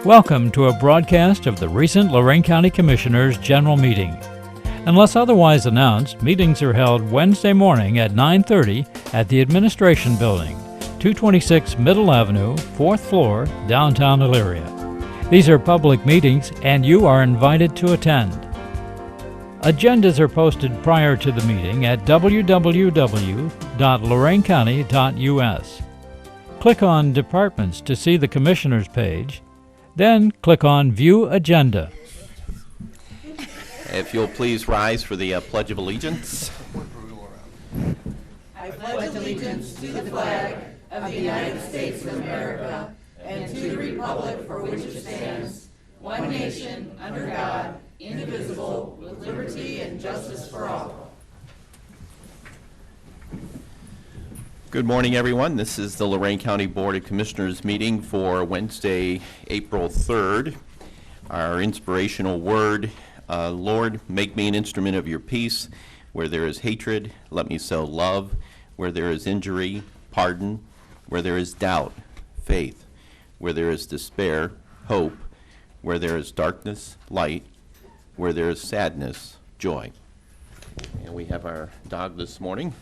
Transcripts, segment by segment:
Welcome to a broadcast of the recent Lorain County Commissioners' General Meeting. Unless otherwise announced, meetings are held Wednesday morning at 9:30 at the Administration Building, 226 Middle Avenue, 4th floor, downtown Elyria. These are public meetings and you are invited to attend. Agendas are posted prior to the meeting at www.loraincounty.us. Click on Departments to see the Commissioners page, then click on View Agenda. If you'll please rise for the Pledge of Allegiance. I pledge allegiance to the flag of the United States of America and to the republic for which it stands, one nation, under God, indivisible, with liberty and justice for all. Good morning, everyone. This is the Lorain County Board of Commissioners meeting for Wednesday, April 3rd. Our inspirational word, Lord, make me an instrument of your peace. Where there is hatred, let me sow love. Where there is injury, pardon. Where there is doubt, faith. Where there is despair, hope. Where there is darkness, light. Where there is sadness, joy. And we have our dog this morning.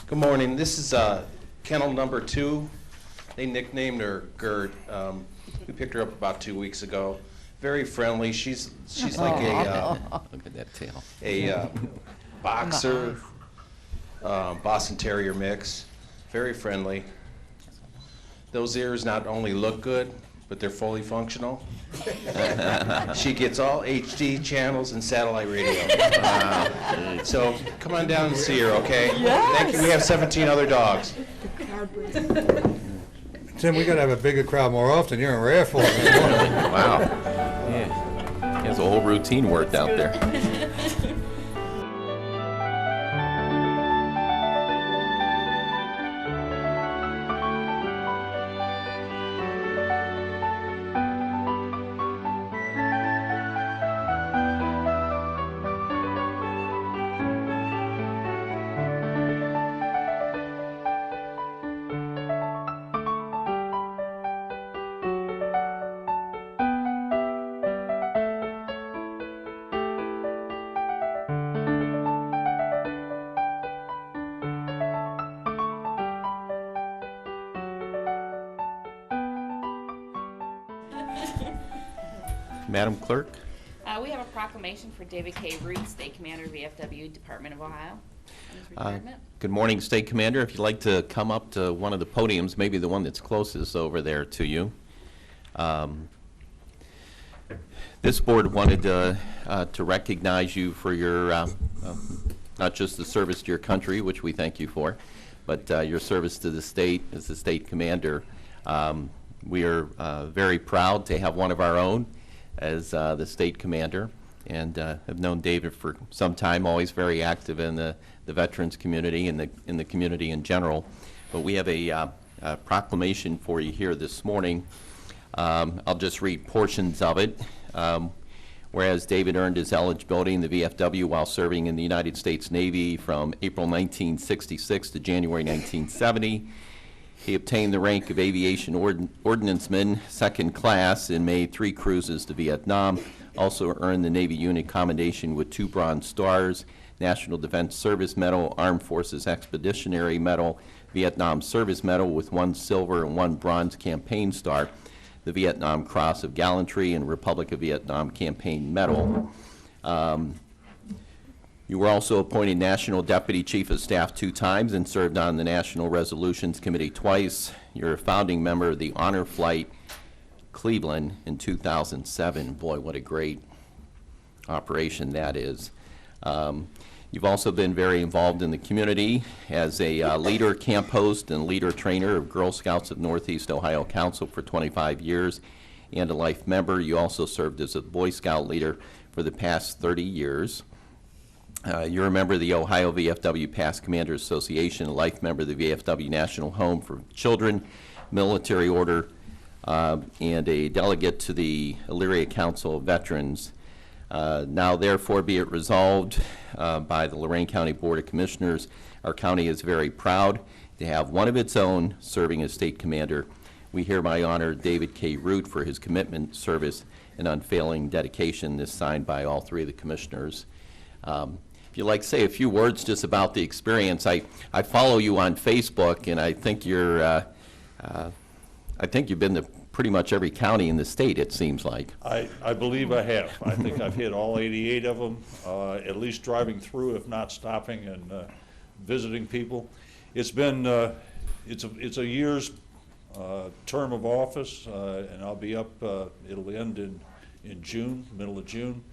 Good morning. This is kennel number 2. They nicknamed her Gert. We picked her up about 2 weeks ago. Very friendly. She's like a Look at that tail. a boxer, Boston Terrier mix. Very friendly. Those ears not only look good, but they're fully functional. She gets all HD channels and satellite radio. So come on down and see her, okay? Yes. Thank you. We have 17 other dogs. Tim, we gotta have a bigger crowd more often. You're in rare form this morning. Wow. Yeah. He has a whole routine worked out there. Madam Clerk? We have a proclamation for David K. Rood, State Commander, VFW, Department of Ohio. On his retirement. Good morning, State Commander. If you'd like to come up to one of the podiums, maybe the one that's closest over there to you. This board wanted to recognize you for your, not just the service to your country, which we thank you for, but your service to the state as the State Commander. We are very proud to have one of our own as the State Commander, and have known David for some time, always very active in the veterans community and in the community in general. But we have a proclamation for you here this morning. I'll just read portions of it. Whereas David earned his eligibility in the VFW while serving in the United States Navy from April 1966 to January 1970. He obtained the rank of Aviation Ordnanceman, 2nd class, and made 3 cruises to Vietnam. Also earned the Navy Unit Commendation with 2 Bronze Stars, National Defense Service Medal, Armed Forces Expeditionary Medal, Vietnam Service Medal with 1 Silver and 1 Bronze Campaign Star, the Vietnam Cross of Gallantry, and Republic of Vietnam Campaign Medal. You were also appointed National Deputy Chief of Staff 2 times and served on the National Resolutions Committee twice. You're a founding member of the Honor Flight Cleveland in 2007. Boy, what a great operation that is. You've also been very involved in the community as a leader, camp host, and leader trainer of Girl Scouts of Northeast Ohio Council for 25 years and a life member. You also served as a Boy Scout leader for the past 30 years. You're a member of the Ohio VFW Past Commanders Association, a life member of the VFW National Home for Children, Military Order, and a delegate to the Elyria Council of Veterans. Now therefore be it resolved by the Lorain County Board of Commissioners, our county is very proud to have one of its own serving as state commander. We hereby honor David K. Rood for his commitment, service, and unfailing dedication. This signed by all three of the commissioners. If you'd like to say a few words just about the experience, I follow you on Facebook, and I think you've been to pretty much every county in the state, it seems like. I believe I have. I think I've hit all 88 of them, at least driving through, if not stopping and visiting people. It's been, it's a year's term of office, and I'll be up, it'll end in June, middle of June.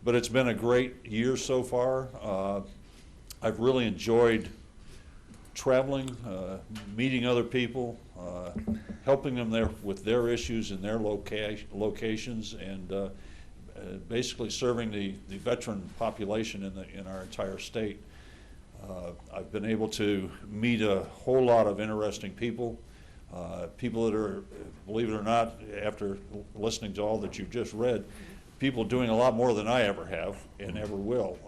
But it's been a great year so far. I've really enjoyed traveling, meeting other people, helping them with their issues in their locations, and basically serving the veteran population in our entire state. I've been able to meet a whole lot of interesting people, people that are, believe it or not, after listening to all that you've just read, people doing a lot more than I ever have and ever will.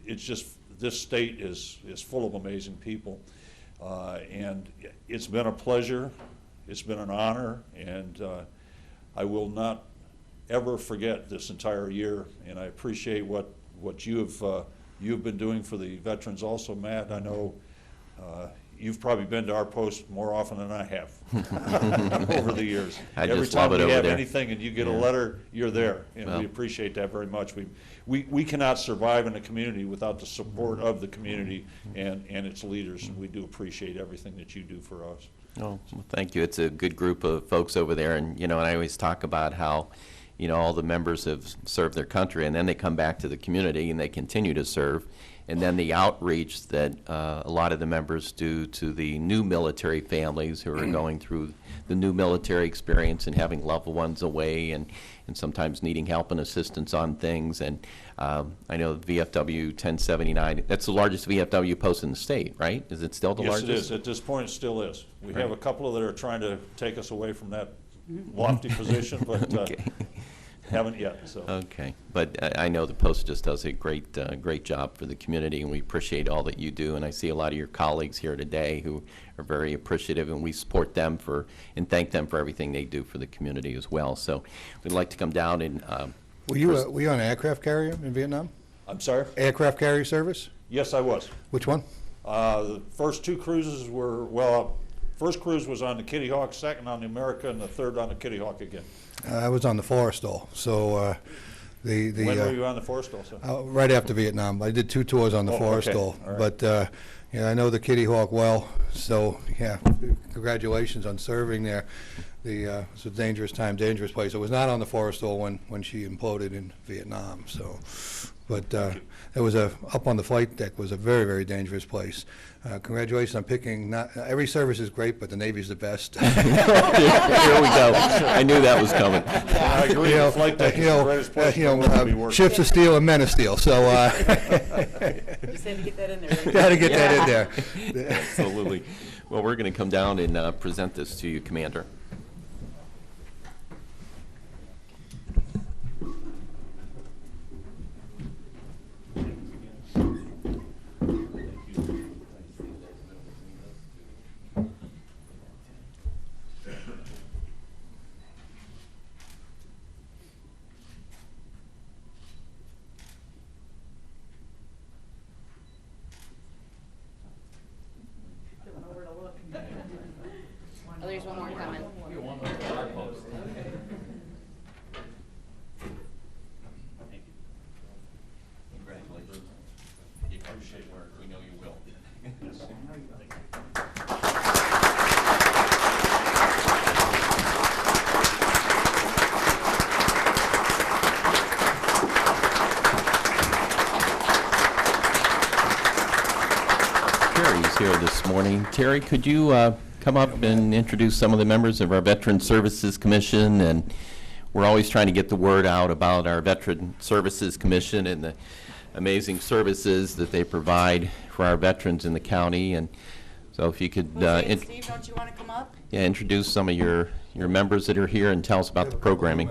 It's just, this state is full of amazing people, and it's been a pleasure, it's been an honor, and I will not ever forget this entire year, and I appreciate what you've been doing for the veterans also, Matt. I know you've probably been to our post more often than I have over the years. Every time we have anything and you get a letter, you're there, and we appreciate that very much. We cannot survive in a community without the support of the community and its leaders, and we do appreciate everything that you do for us. Oh, well, thank you. It's a good group of folks over there, and and I always talk about how all the members have served their country, and then they come back to the community and they continue to serve. And then the outreach that a lot of the members do to the new military families who are going through the new military experience and having loved ones away and sometimes needing help and assistance on things. And I know VFW 1079, that's the largest VFW post in the state, right? Is it still the largest? Yes, it is. At this point, it still is. We have a couple that are trying to take us away from that lofty position, but haven't yet. So. Okay, but I know the post just does a great job for the community, and we appreciate all that you do. And I see a lot of your colleagues here today who are very appreciative, and we support them and thank them for everything they do for the community as well. So we'd like to come down and. Were you on an aircraft carrier in Vietnam? I'm sorry? Aircraft carrier service? Yes, I was. Which one? The first two cruises were, first cruise was on the Kitty Hawk, second on the America, and the third on the Kitty Hawk again. I was on the Forrestal. So when were you on the Forrestal? Right after Vietnam. I did 2 tours on the Forrestal. Okay. Right. But I know the Kitty Hawk well. So yeah, congratulations on serving there. It's a dangerous time, dangerous place. It was not on the Forrestal when she imploded in Vietnam. So, but it was up on the flight deck was a very, very dangerous place. Congratulations on picking. Not every service is great, but the Navy's the best. Here we go. I knew that was coming. I agree. The flight deck is the greatest place ships of steel and men of steel. So you said to get that in there. Got to get that in there. Absolutely. Well, we're going to come down and present this to you, Commander. Oh, there's one more coming. Congratulations. You appreciate work. We know you will. Terry's here this morning. Terry, could you come up and introduce some of the members of our Veteran Services Commission? And we're always trying to get the word out about our Veteran Services Commission and the amazing services that they provide for our veterans in the county. And so if you could Steve, don't you want to come up? introduce some of your members that are here and tell us about the programming.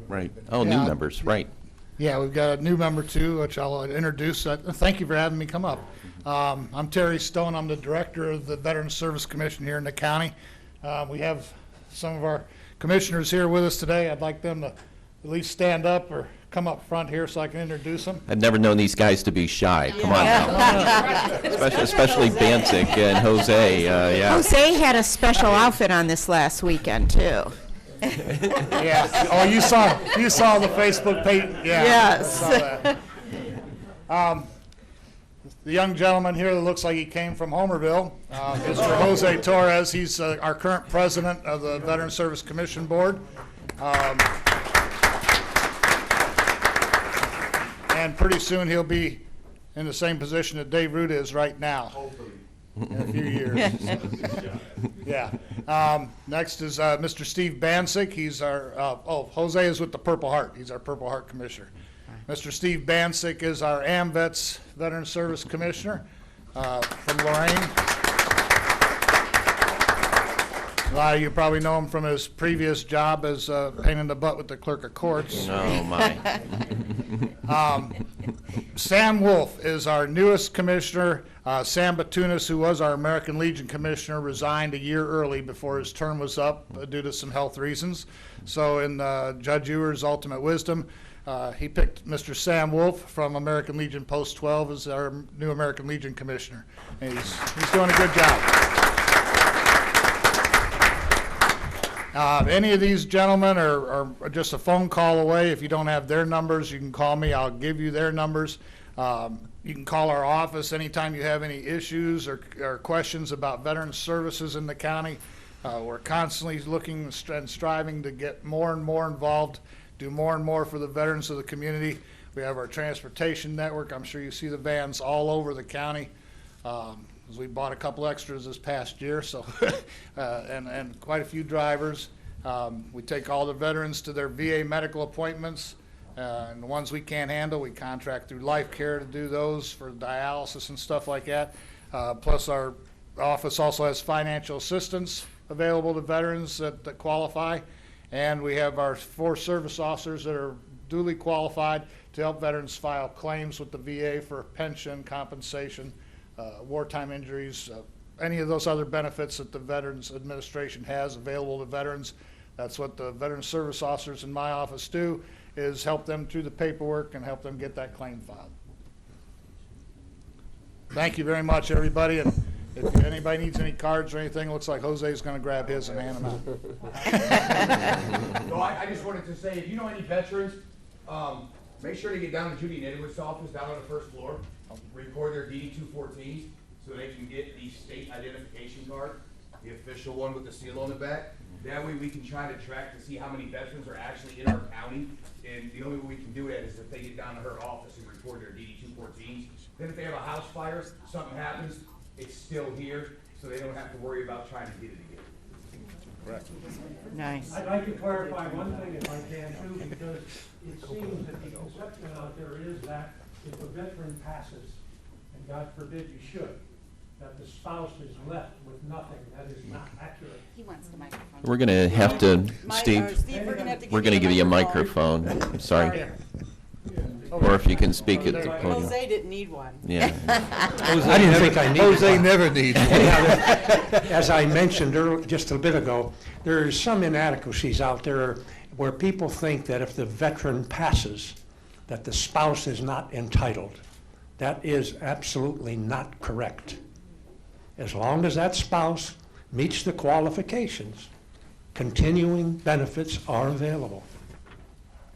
Right. Oh, new members, right. Yeah, we've got a new member too, which I'll introduce. Thank you for having me come up. I'm Terry Stone. I'm the director of the Veterans Service Commission here in the county. We have some of our commissioners here with us today. I'd like them to at least stand up or come up front here so I can introduce them. I've never known these guys to be shy. Come on now. Especially Bancic and Jose, yeah. Jose had a special outfit on this last weekend, too. Yeah. Oh, you saw the Facebook page? Yeah. Yes. I saw that. The young gentleman here that looks like he came from Homerville, Mr. Jose Torres. He's our current president of the Veterans Service Commission Board. And pretty soon he'll be in the same position that Dave Rood is right now. Hopefully. In a few years. Yeah. Next is Mr. Steve Bancic. He's our, Jose is with the Purple Heart. He's our Purple Heart Commissioner. Mr. Steve Bancic is our AMVETS Veteran Service Commissioner from Lorain. A lot of you probably know him from his previous job as pain in the butt with the clerk of courts. Oh, my. Sam Wolf is our newest commissioner. Sam Batunis, who was our American Legion commissioner, resigned a year early before his term was up due to some health reasons. So in Judge Ewer's ultimate wisdom, he picked Mr. Sam Wolf from American Legion Post 12 as our new American Legion commissioner. And he's doing a good job. Any of these gentlemen are just a phone call away. If you don't have their numbers, you can call me. I'll give you their numbers. You can call our office anytime you have any issues or questions about veteran services in the county. We're constantly looking and striving to get more and more involved, do more and more for the veterans of the community. We have our transportation network. I'm sure you see the vans all over the county. We bought a couple extras this past year, so and quite a few drivers. We take all the veterans to their VA medical appointments, and the ones we can't handle, we contract through Life Care to do those for dialysis and stuff like that. Plus, our office also has financial assistance available to veterans that qualify, and we have our 4 service officers that are duly qualified to help veterans file claims with the VA for pension, compensation, wartime injuries, any of those other benefits that the Veterans Administration has available to veterans. That's what the veteran service officers in my office do, is help them through the paperwork and help them get that claim filed. Thank you very much, everybody. And if anybody needs any cards or anything, it looks like Jose's going to grab his and hand them out. So I just wanted to say, if you know any veterans, make sure to get down to Judy Nitterwood's office down on the first floor. Record their DD-214s so they can get the state identification card, the official one with the seal on the back. That way we can try to track to see how many veterans are actually in our county. And the only way we can do that is if they get down to her office and record their DD-214s. Then if they have a house fire, something happens, it's still here, so they don't have to worry about trying to get it again. Correct. Nice. I'd like to clarify one thing if I can too, because it seems that the conception out there is that if a veteran passes, and God forbid you should, that the spouse is left with nothing. That is not accurate. He wants the microphone. We're going to have to, Steve, We're going to give you a microphone. I'm sorry. Or if you can speak at the podium. Jose didn't need one. Yeah. I didn't think I needed Jose one. never needs one. As I mentioned just a bit ago, there are some inadequacies out there where people think that if the veteran passes, that the spouse is not entitled. That is absolutely not correct. As long as that spouse meets the qualifications, continuing benefits are available.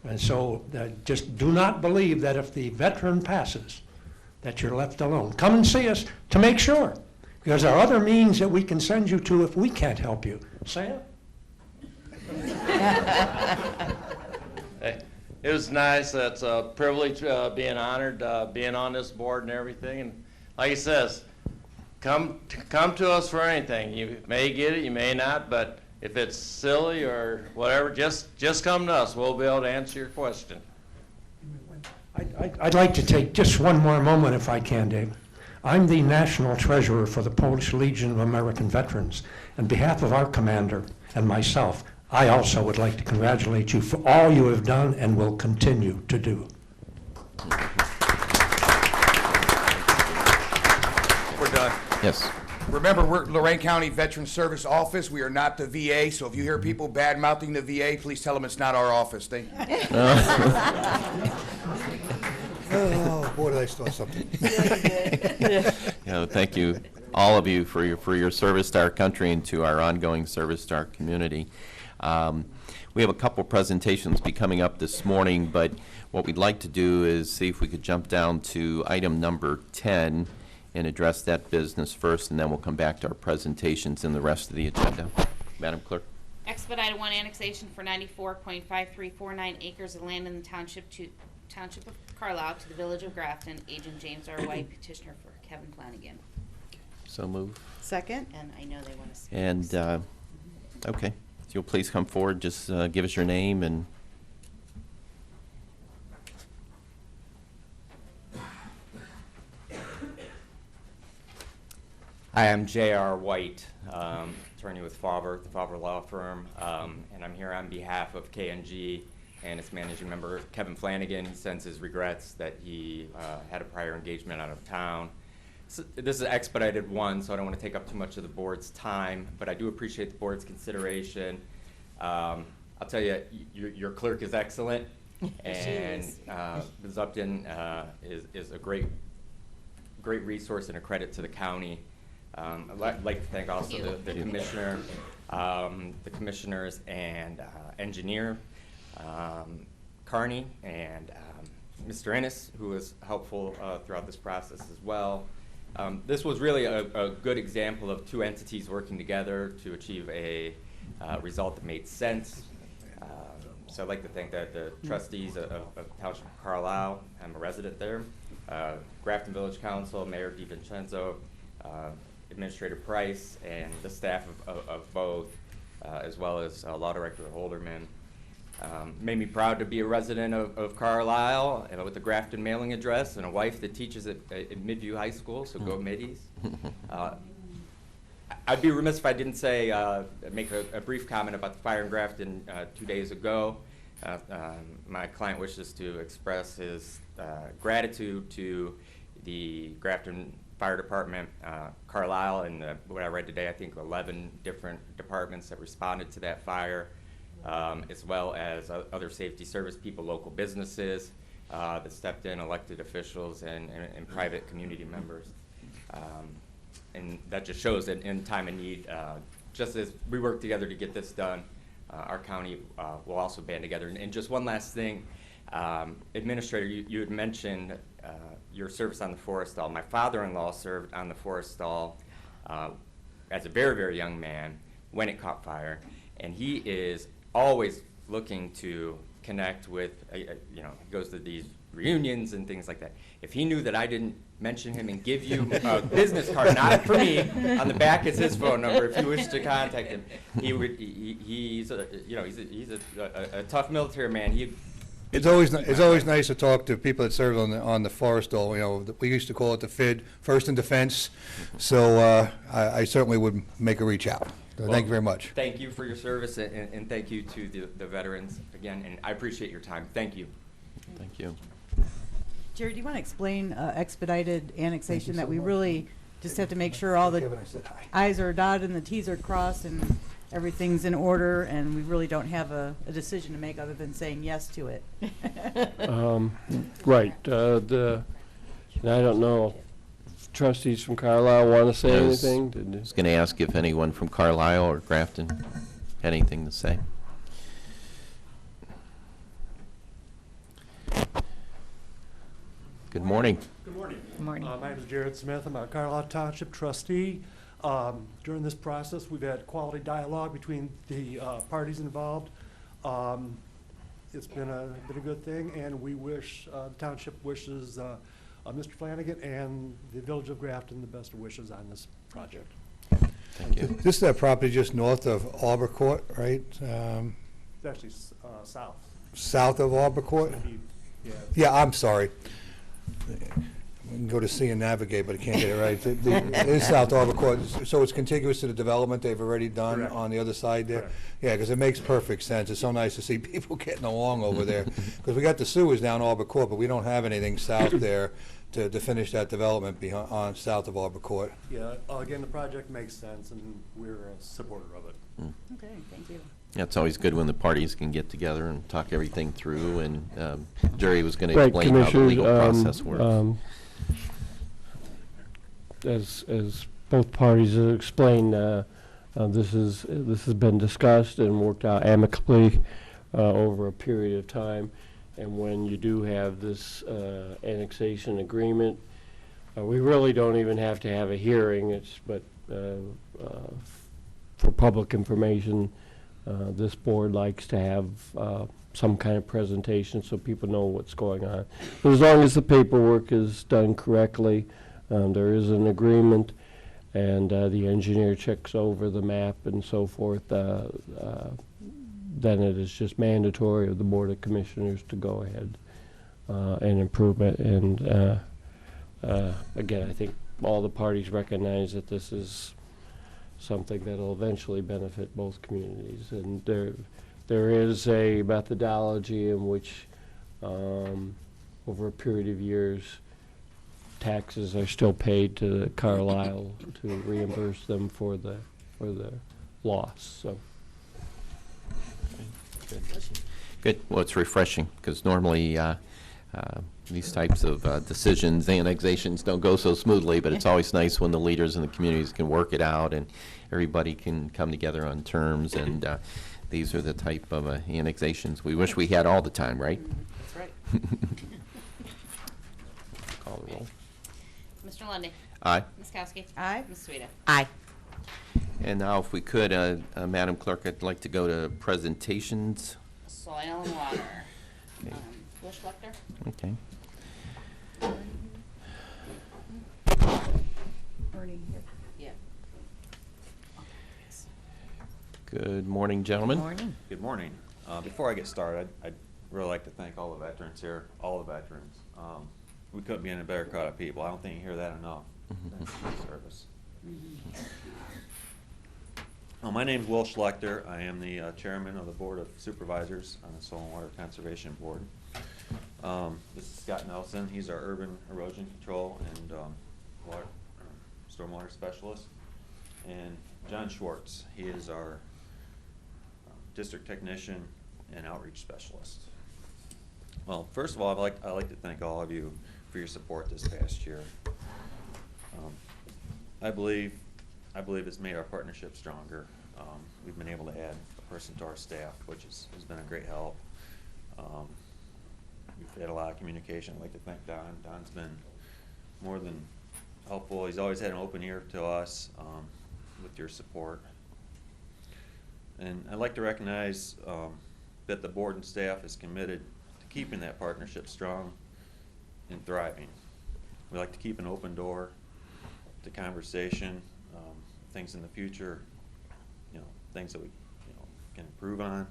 And so just do not believe that if the veteran passes, that you're left alone. Come and see us to make sure, because there are other means that we can send you to if we can't help you. Sam? Hey, it was nice. It's a privilege being honored, being on this board and everything. And like he says, come to us for anything. You may get it, you may not, but if it's silly or whatever, just come to us. We'll be able to answer your question. I'd like to take just one more moment if I can, Dave. I'm the National Treasurer for the Polish Legion of American Veterans. On behalf of our commander and myself, I also would like to congratulate you for all you have done and will continue to do. We're done. Yes. Remember, we're Lorain County Veteran Service Office. We are not the VA, so if you hear people bad-mouthing the VA, please tell them it's not our office. Thank you. Oh, boy, did I start something. Thank you, all of you, for your service to our country and to our ongoing service to our community. We have a couple presentations be coming up this morning, but what we'd like to do is see if we could jump down to item number 10 and address that business first, and then we'll come back to our presentations and the rest of the agenda. Madam Clerk. Expedited one annexation for 94.5349 acres of land in the Township of Carlisle to the Village of Grafton. Agent James R. White, petitioner for Kevin Flanagan. So move. Second? And I know they want to speak. And, okay, so you'll please come forward, just give us your name and... Hi, I'm J.R. White, attorney with the Favre Law Firm, and I'm here on behalf of KNG and its managing member, Kevin Flanagan. He sends his regrets that he had a prior engagement out of town. So this is an expedited one, so I don't want to take up too much of the board's time, but I do appreciate the board's consideration. I'll tell you, your clerk is excellent, and Ms. Upton is a great resource and a credit to the county. I'd like to thank also the commissioner, the commissioners and engineer, Carney, and Mr. Ennis, who was helpful throughout this process as well. This was really a good example of two entities working together to achieve a result that made sense. So I'd like to thank the trustees of Township of Carlisle. I'm a resident there. Grafton Village Council, Mayor DiVincenzo, Administrator Price, and the staff of both, as well as Law Director Holderman. Made me proud to be a resident of Carlisle with a Grafton mailing address and a wife that teaches at Midview High School, so go Middies. I'd be remiss if I didn't say, make a brief comment about the fire in Grafton 2 days ago. My client wishes to express his gratitude to the Grafton Fire Department, Carlisle, and what I read today, I think 11 different departments that responded to that fire, as well as other safety service people, local businesses that stepped in, elected officials, and private community members. And that just shows that in time of need, just as we work together to get this done, our county will also band together. And just one last thing, Administrator, you had mentioned your service on the Forrestal. My father-in-law served on the Forrestal as a very, very young man when it caught fire, and he is always looking to connect with, he goes to these reunions and things like that. If he knew that I didn't mention him and give you a business card, not for me, on the back is his phone number if you wish to contact him, he's a tough military man. It's always nice to talk to people that served on the Forrestal. We used to call it the FID, First in Defense. So I certainly would make a reach out. So thank you very much. Thank you for your service, and thank you to the veterans again. And I appreciate your time. Thank you. Thank you. Jerry, do you want to explain expedited annexation, that we really just have to make sure all the I's are dotted and the T's are crossed and everything's in order, and we really don't have a decision to make other than saying yes to it? Right. I don't know if trustees from Carlisle want to say anything. I was going to ask if anyone from Carlisle or Grafton had anything to say. Good morning. Good morning. Good morning. My name is Jared Smith. I'm a Carlisle Township trustee. During this process, we've had quality dialogue between the parties involved. It's been a good thing, and we wish, the township wishes Mr. Flanagan and the Village of Grafton the best of wishes on this project. Thank you. This is that property just north of Albercourt, right? It's actually south. South of Albercourt? Yeah. Yeah, I'm sorry. you can go to sea and navigate, but I can't get it right. It is South Arborcourt, so it's contiguous to the development they've already done Correct. on the other side there? Correct. Yeah, because it makes perfect sense. It's so nice to see people getting along over there. Because we got the sewers down Arborcourt, but we don't have anything south there to finish that development south of Arborcourt. Yeah, again, the project makes sense, and we're a supporter of it. Okay, thank you. Yeah, it's always good when the parties can get together and talk everything through, and Jerry was going to Right, explain how the Commissioners, legal process works. As both parties have explained, this has been discussed and worked out amicably over a period of time. And when you do have this annexation agreement, we really don't even have to have a hearing. But for public information, this board likes to have some kind of presentation so people know what's going on. But as long as the paperwork is done correctly, there is an agreement, and the engineer checks over the map and so forth, then it is just mandatory of the Board of Commissioners to go ahead and improve it. And again, I think all the parties recognize that this is something that will eventually benefit both communities. And there is a methodology in which, over a period of years, taxes are still paid to Carlisle to reimburse them for the loss. So. Good. Well, it's refreshing, because normally these types of decisions, annexations, don't go so smoothly, but it's always nice when the leaders in the communities can work it out and everybody can come together on terms, and these are the type of annexations we wish we had all the time, right? That's right. Call the roll. Mr. Lundy. Aye. Ms. Kowski. Aye. Ms. Sueda. Aye. And now, if we could, Madam Clerk, I'd like to go to presentations. Soil and water. Okay. Will Schlechter. Okay. Ernie here. Yeah. Good morning, gentlemen. Morning. Good morning. Before I get started, I'd really like to thank all the veterans here, all the veterans. We couldn't be in a better crowd of people. I don't think you hear that enough. Thanks for the service. My name is Will Schlechter. I am the chairman of the Board of Supervisors on the Soil and Water Conservation Board. This is Scott Nelson. He's our urban erosion control and stormwater specialist. And John Schwartz. He is our district technician and outreach specialist. Well, first of all, I'd like to thank all of you for your support this past year. I believe it's made our partnership stronger. We've been able to add a person to our staff, which has been a great help. We've had a lot of communication. I'd like to thank Don. Don's been more than helpful. He's always had an open ear to us with your support. And I'd like to recognize that the board and staff is committed to keeping that partnership strong and thriving. We like to keep an open door to conversation, things in the future, things that we can improve on,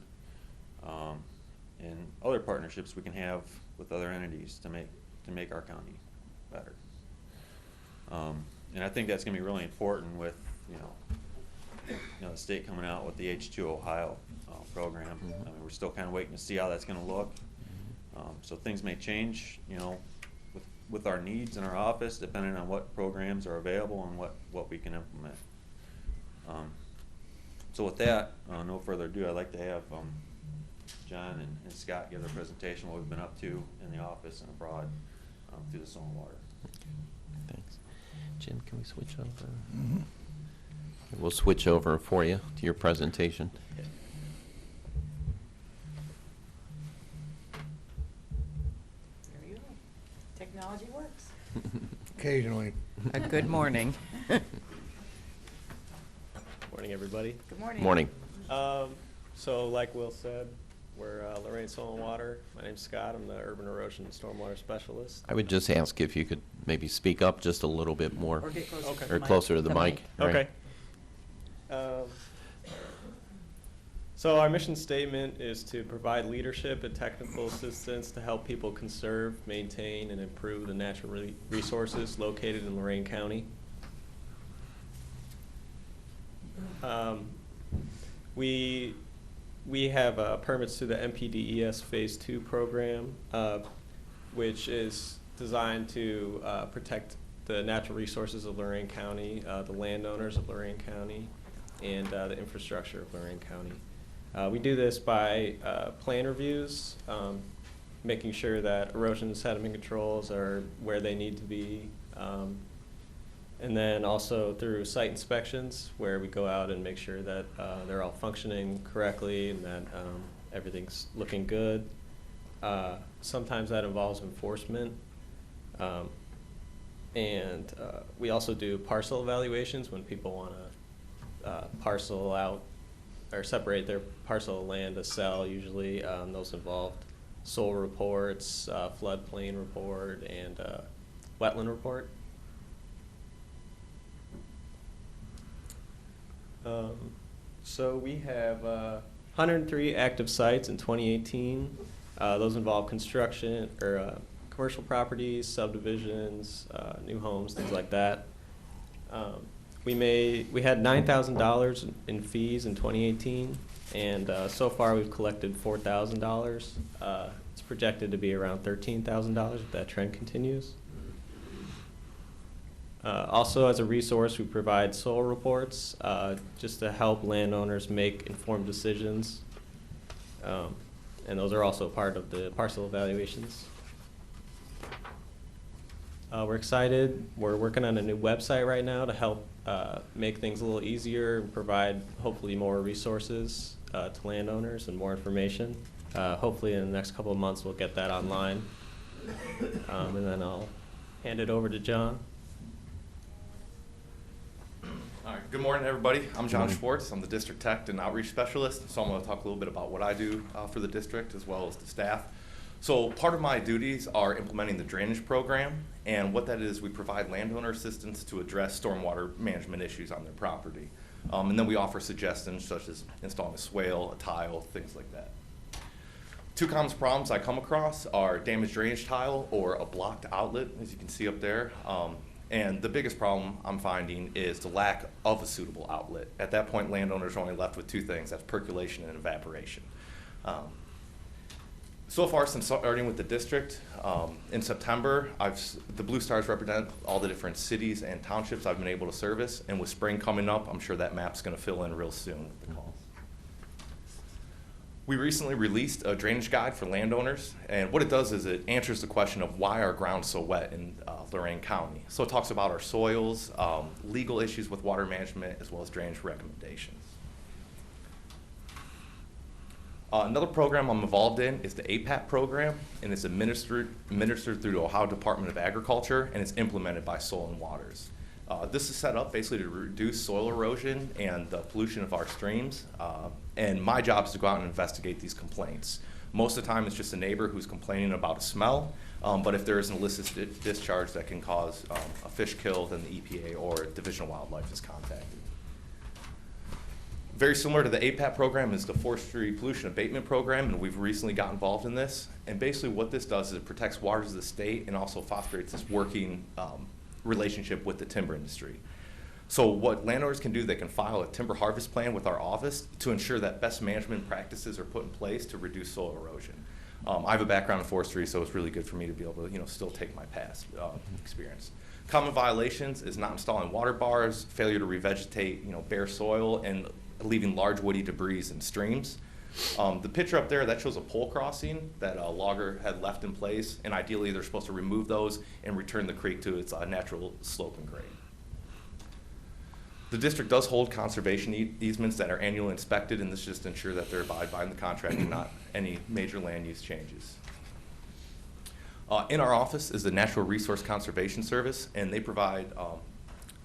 and other partnerships we can have with other entities to make our county better. And I think that's going to be really important with the state coming out with the H2 Ohio program. I mean, we're still kind of waiting to see how that's going to look. So things may change, with our needs in our office, depending on what programs are available and what we can implement. So with that, no further ado, I'd like to have John and Scott give their presentation, what we've been up to in the office and abroad through the soil and water. Thanks. Jim, can we switch over? Mm-hmm. We'll switch over for you to your presentation. There you go. Technology works. Occasionally. Good morning. Morning, everybody. Good morning. Morning. So like Will said, we're Lorraine Soil and Water. My name's Scott. I'm the Urban Erosion and Stormwater Specialist. I would just ask if you could maybe speak up just a little bit more. Or get closer to Or the closer to mic. the mic. Right. Okay. So So our mission statement is to provide leadership and technical assistance to help people conserve, maintain, and improve the natural resources located in Lorain County. We have permits to the MPDES Phase 2 program, which is designed to protect the natural resources of Lorain County, the landowners of Lorain County, and the infrastructure of Lorain County. We do this by plan reviews, making sure that erosion and sediment controls are where they need to be, and then also through site inspections where we go out and make sure that they're all functioning correctly and that everything's looking good. Sometimes that involves enforcement. And we also do parcel evaluations when people want to parcel out or separate their parcel of land to sell. Usually those involve soil reports, floodplain report, and wetland report. So we have 103 active sites in 2018. Those involve construction or commercial properties, subdivisions, new homes, things like that. We had $9,000 in fees in 2018, and so far we've collected $4,000. It's projected to be around $13,000 if that trend continues. Also, as a resource, we provide soil reports just to help landowners make informed decisions. And those are also part of the parcel evaluations. We're excited. We're working on a new website right now to help make things a little easier and provide hopefully more resources to landowners and more information. Hopefully in the next couple of months we'll get that online. And then I'll hand it over to John. All right, good morning, everybody. I'm John Schwartz. I'm the District Tech and Outreach Specialist, so I'm going to talk a little bit about what I do for the district as well as the staff. So part of my duties are implementing the drainage program, and what that is, we provide landowner assistance to address stormwater management issues on their property. And then we offer suggestions such as installing a swale, a tile, things like that. Two common problems I come across are damaged drainage tile or a blocked outlet, as you can see up there. And the biggest problem I'm finding is the lack of a suitable outlet. At that point, landowners are only left with two things, that's percolation and evaporation. So far, since starting with the district, in September, the blue stars represent all the different cities and townships I've been able to service, and with spring coming up, I'm sure that map's gonna fill in real soon with the calls. We recently released a drainage guide for landowners, and what it does is it answers the question of why our ground's so wet in Lorain County. So it talks about our soils, legal issues with water management, as well as drainage recommendations. Another program I'm involved in is the APAT program, and it's administered through the Ohio Department of Agriculture, and it's implemented by Soil and Waters. This is set up basically to reduce soil erosion and the pollution of our streams, and my job is to go out and investigate these complaints. Most of the time it's just a neighbor who's complaining about a smell, but if there is an illicit discharge that can cause a fish kill, then the EPA or Division of Wildlife is contacted. Very similar to the APAT program is the Forestry Pollution Abatement Program, and we've recently got involved in this. And basically what this does is it protects waters of the state and also fosters this working relationship with the timber industry. So what landowners can do, they can file a timber harvest plan with our office to ensure that best management practices are put in place to reduce soil erosion. I have a background in forestry, so it's really good for me to be able to still take my past experience. Common violations is not installing water bars, failure to revegetate bare soil, and leaving large woody debris in streams. The picture up there, that shows a pole crossing that a logger had left in place, and ideally they're supposed to remove those and return the creek to its natural slope and grade. The district does hold conservation easements that are annually inspected, and this just ensures that they're abided by the contract and not any major land use changes. In our office is the Natural Resource Conservation Service, and they provide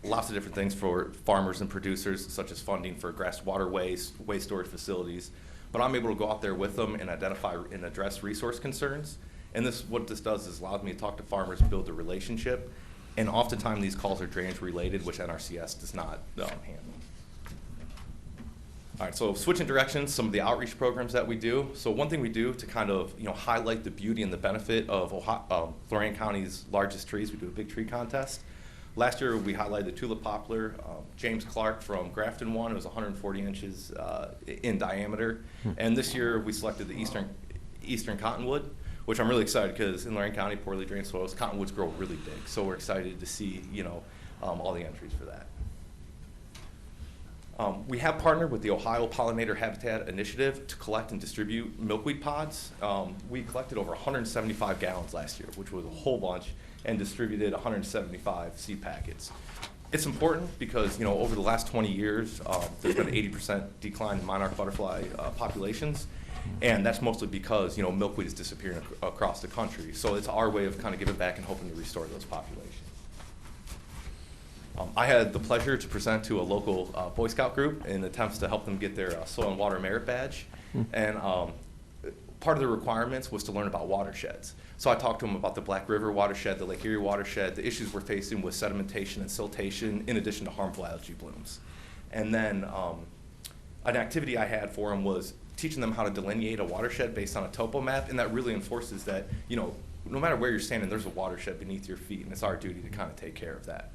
lots of different things for farmers and producers, such as funding for grass waterways, waste storage facilities. But I'm able to go out there with them and identify and address resource concerns. And what this does is allows me to talk to farmers, build a relationship. And oftentimes these calls are drainage related, which NRCS does not handle. All right, so switching directions, some of the outreach programs that we do. So one thing we do to kind of highlight the beauty and the benefit of Lorain County's largest trees, we do a big tree contest. Last year we highlighted the tulip poplar. James Clark from Grafton won. It was 140 inches in diameter. And this year we selected the eastern cottonwood, which I'm really excited because in Lorain County, poorly drained soils, cottonwoods grow really big. So we're excited to see all the entries for that. We have partnered with the Ohio Pollinator Habitat Initiative to collect and distribute milkweed pods. We collected over 175 gallons last year, which was a whole bunch, and distributed 175 seed packets. It's important because over the last 20 years, there's been an 80% decline in monarch butterfly populations, and that's mostly because milkweed is disappearing across the country. So it's our way of kind of giving back and hoping to restore those populations. I had the pleasure to present to a local Boy Scout group in attempts to help them get their Soil and Water Merit Badge. And part of the requirements was to learn about watersheds. So I talked to them about the Black River watershed, the Lake Erie watershed, the issues we're facing with sedimentation and siltation, in addition to harmful algae blooms. And then an activity I had for them was teaching them how to delineate a watershed based on a topo map, and that really enforces that, no matter where you're standing, there's a watershed beneath your feet, and it's our duty to kind of take care of that.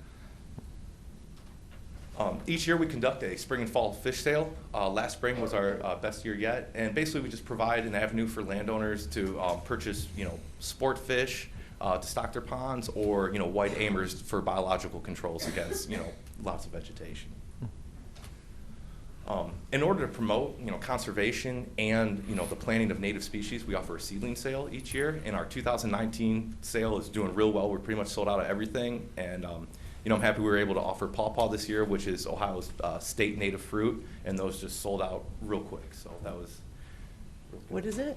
Each year we conduct a spring and fall fish sale. Last spring was our best year yet, and basically we just provide an avenue for landowners to purchase, sport fish to stock their ponds, or white aimers for biological controls against, lots of vegetation. In order to promote, conservation and the planting of native species, we offer a seedling sale each year, and our 2019 sale is doing real well. We're pretty much sold out of everything, and I'm happy we were able to offer pawpaw this year, which is Ohio's state native fruit, and those just sold out real quick. So that was. What is it?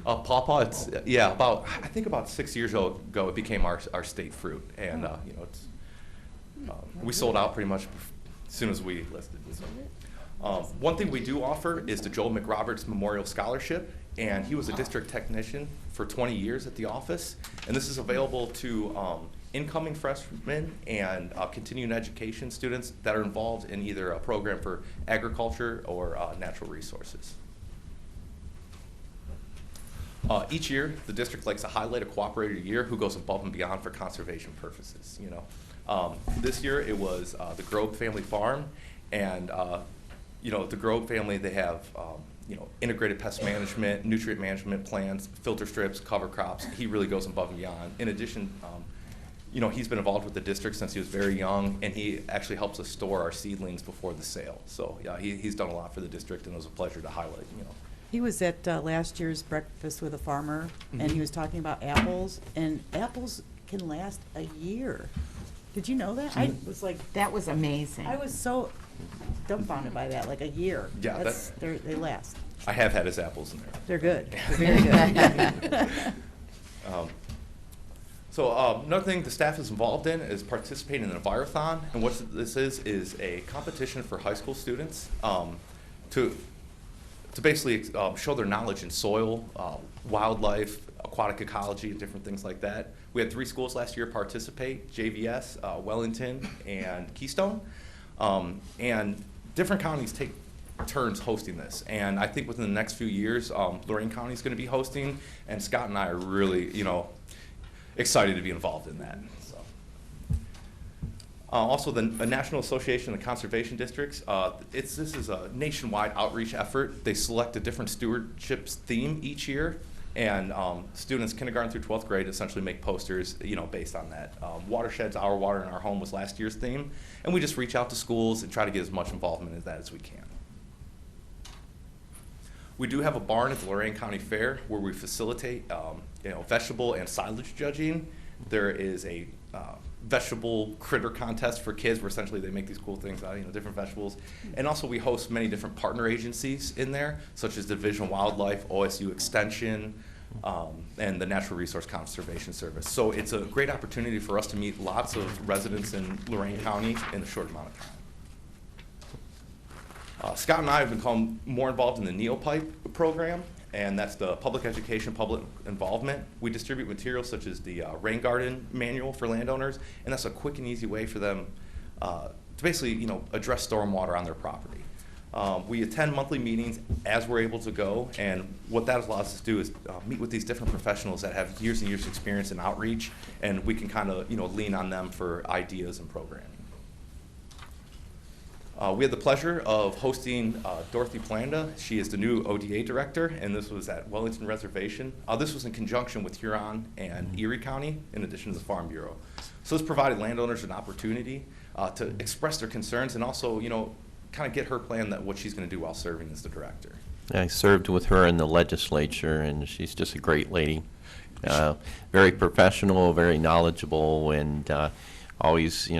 Pawpaw. It's I think about 6 years ago it became our state fruit, and it's we sold out pretty much as soon as we listed this. One thing we do offer is the Joel Mcroberts Memorial Scholarship, and he was a district technician for 20 years at the office, and this is available to incoming freshmen and continuing education students that are involved in either a program for agriculture or natural resources. Each year, the district likes to highlight a cooperator year who goes above and beyond for conservation purposes. This year it was the Grove Family Farm, and the Grove family, they have integrated pest management, nutrient management plans, filter strips, cover crops. He really goes above and beyond. In addition, he's been involved with the district since he was very young, and he actually helps us store our seedlings before the sale. So yeah, he's done a lot for the district, and it was a pleasure to highlight. He was at last year's Breakfast with a Farmer, and he was talking about apples, and apples can last a year. Did you know that? I was like, That was amazing. I was so dumbfounded by that, like a year. Yeah, they last. I have had his apples in there. They're good. They're very good. So another thing the staff is involved in is participating in an Envirothon, and what this is a competition for high school students to basically show their knowledge in soil, wildlife, aquatic ecology, and different things like that. We had 3 schools last year participate: JVS, Wellington, and Keystone. And different counties take turns hosting this. And I think within the next few years, Lorain County is going to be hosting, and Scott and I are really, excited to be involved in that. So. Also, the National Association of Conservation Districts, this is a nationwide outreach effort. They select a different stewardships theme each year, and students kindergarten through 12th grade essentially make posters, based on that. Watersheds, Our Water in Our Home was last year's theme, and we just reach out to schools and try to get as much involvement in that as we can. We do have a barn at the Lorain County Fair where we facilitate, vegetable and silage judging. There is a vegetable critter contest for kids where essentially they make these cool things out of different vegetables. And also we host many different partner agencies in there, such as Division of Wildlife, OSU Extension, and the Natural Resource Conservation Service. So it's a great opportunity for us to meet lots of residents in Lorain County in a short amount of time. Scott and I have become more involved in the NEOPIPE program, and that's the public education, public involvement. We distribute materials such as the rain garden manual for landowners, and that's a quick and easy way for them to basically, address stormwater on their property. We attend monthly meetings as we're able to go, and what that allows us to do is meet with these different professionals that have years and years of experience in outreach, and we can kind of, lean on them for ideas and programming. We had the pleasure of hosting Dorothy Planda. She is the new ODA director, and this was at Wellington Reservation. This was in conjunction with Huron and Erie County, in addition to the Farm Bureau. So this provided landowners an opportunity to express their concerns and also, kind of get her plan that what she's going to do while serving as the director. I served with her in the legislature, and she's just a great lady. Very professional, very knowledgeable, and always,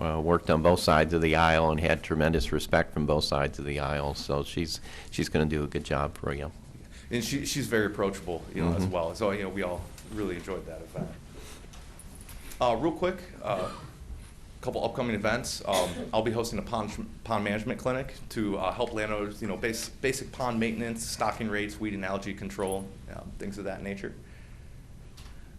worked on both sides of the aisle and had tremendous respect from both sides of the aisle. So she's going to do a good job for you. And she's very approachable, as well. So, we all really enjoyed that event. Real quick, couple upcoming events. I'll be hosting a pond management clinic to help landowners, basic pond maintenance, stocking rates, weed and algae control, things of that nature.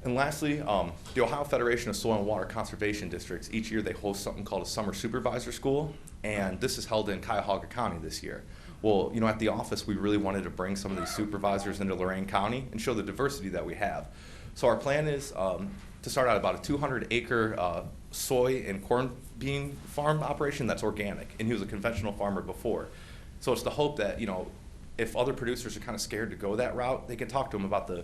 And lastly, the Ohio Federation of Soil and Water Conservation Districts, each year they host something called a Summer Supervisor School, and this is held in Cuyahoga County this year. Well, at the office, we really wanted to bring some of these supervisors into Lorain County and show the diversity that we have. So our plan is to start out about a 200-acre soy and corn bean farm operation that's organic, and he was a conventional farmer before. So it's the hope that, if other producers are kind of scared to go that route, they can talk to him about the,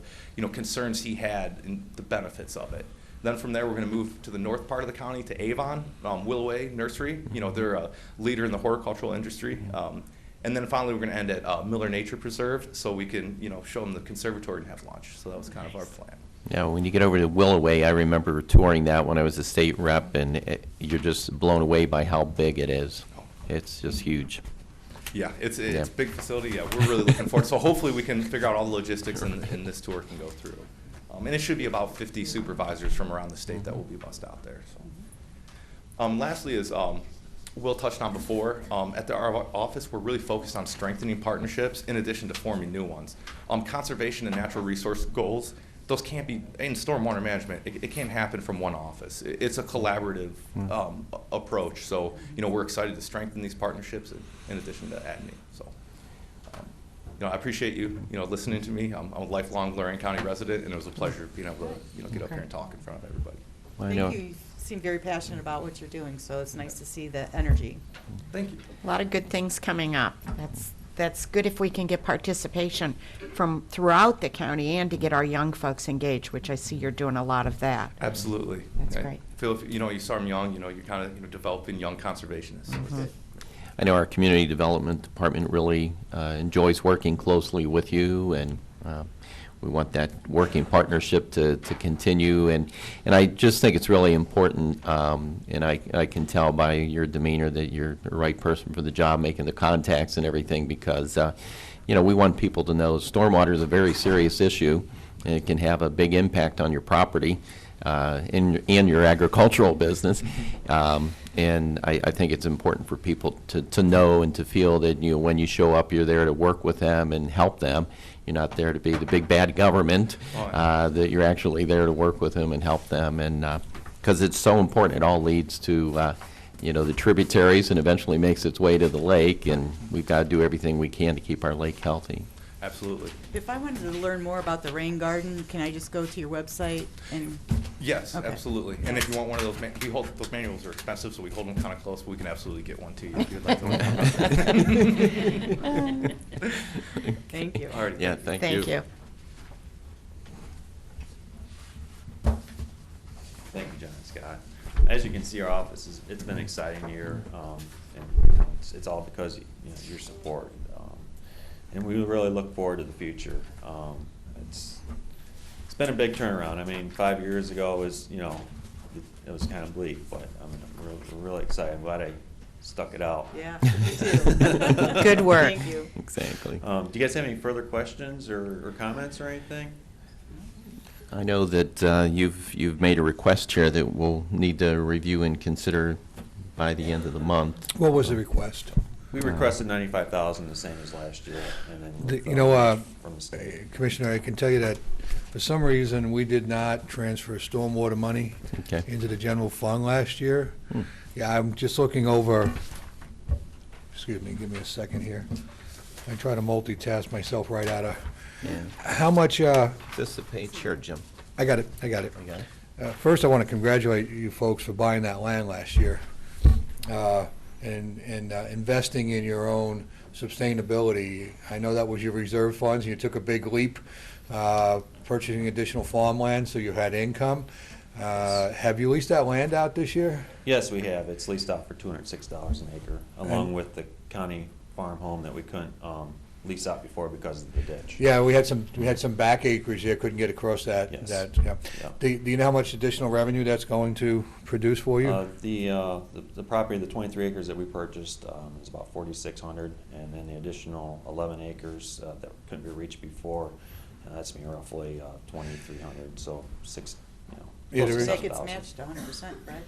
concerns he had and the benefits of it. Then from there, we're going to move to the north part of the county to Avon, Willoway Nursery. They're a leader in the horticultural industry. And then finally, we're going to end at Miller Nature Preserve, so we can, show them the conservatory and have lunch. So that was kind of our plan. Yeah, when you get over to Willoway, I remember touring that when I was a state rep, and you're just blown away by how big it is. It's just huge. Yeah, it's a big facility. Yeah, we're really looking forward. So hopefully we can figure out all the logistics and this tour can go through. And it should be about 50 supervisors from around the state that will be bussed out there. So, lastly is Will touched on before, at our office, we're really focused on strengthening partnerships in addition to forming new ones. Conservation and natural resource goals, those can't be, in stormwater management, it can't happen from one office. It's a collaborative approach. So, we're excited to strengthen these partnerships in addition to Abbey. So, I appreciate you, listening to me. I'm a lifelong Lorain County resident, and it was a pleasure being able to, get up here and talk in front of everybody. Thank you. You seem very passionate about what you're doing, so it's nice to see the energy. Thank you. A lot of good things coming up. That's good if we can get participation from throughout the county and to get our young folks engaged, which I see you're doing a lot of that. Absolutely. That's great. Phil, if you saw them young, you're kind of developing young conservationists. So I know our community development department really enjoys working closely with you, and we want that working partnership to continue. And I just think it's really important, and I can tell by your demeanor that you're the right person for the job, making the contacts and everything, because we want people to know stormwater is a very serious issue, and it can have a big impact on your property in your agricultural business. And I think it's important for people to know and to feel that when you show up, you're there to work with them and help them. You're not there to be the big bad government, that you're actually there to work with them and help them. And because it's so important, it all leads to the tributaries and eventually makes its way to the lake, and we've got to do everything we can to keep our lake healthy. Absolutely. If I wanted to learn more about the rain garden, can I just go to your website and? Yes, Okay. absolutely. And if you want one of those, those manuals are expensive, so we hold them kind of close, but we can absolutely get one to you if you'd like to. Thank you. All right. Yeah, thank you. Thank you. Thank you, John and Scott. As you can see, our office it's been an exciting year, and it's all because your support. And we really look forward to the future. It's been a big turnaround. I mean, 5 years ago was it was kind of bleak, but we're really excited. I'm glad I stuck it out. Yeah, me too. Good work. Thank you. Exactly. Do you guys have any further questions or comments or anything? I know that you've made a request, Chair, that we'll need to review and consider by the end of the month. What was the request? We requested $95,000, the same as last year, and then from the state. Commissioner, I can tell you that for some reason we did not transfer stormwater money into the general fund last year. Yeah, I'm just looking over excuse me, give me a second here. I try to multitask myself right out of. Yeah. How much? This the page here, Jim. I got it. I got it. You got it? First, I want to congratulate you folks for buying that land last year and investing in your own sustainability. I know that was your reserve funds. You took a big leap purchasing additional farmland, so you had income. Have you leased that land out this year? Yes, we have. It's leased out for $206 an acre, along with the county farm home that we couldn't lease out before because of the ditch. Yeah, we had some back acreage there, couldn't get across that. Yes. Yeah. Do you know how much additional revenue that's going to produce for you? The property, the 23 acres that we purchased is about 4,600, and then the additional 11 acres that couldn't be reached before, that's me roughly 2,300. So close to That gets $7,000. matched 100%, right?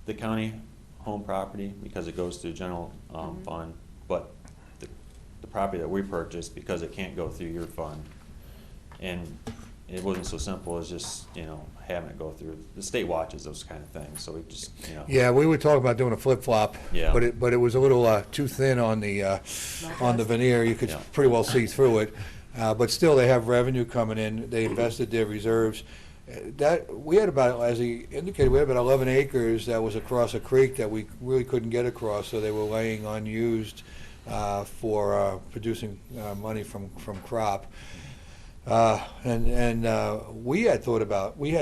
The county home property, because it goes through general fund, but the property that we purchased, because it can't go through your fund, and it wasn't so simple as just, having it go through. The state watches those kind of things, so we just, Yeah, we were talking about doing a flip-flop. Yeah. But it was a little too thin on the veneer. You could pretty well see through it. But still, they have revenue coming in. They invested their reserves. We had about, as he indicated, we had about 11 acres that was across a creek that we really couldn't get across, so they were laying unused for producing money from crop. We had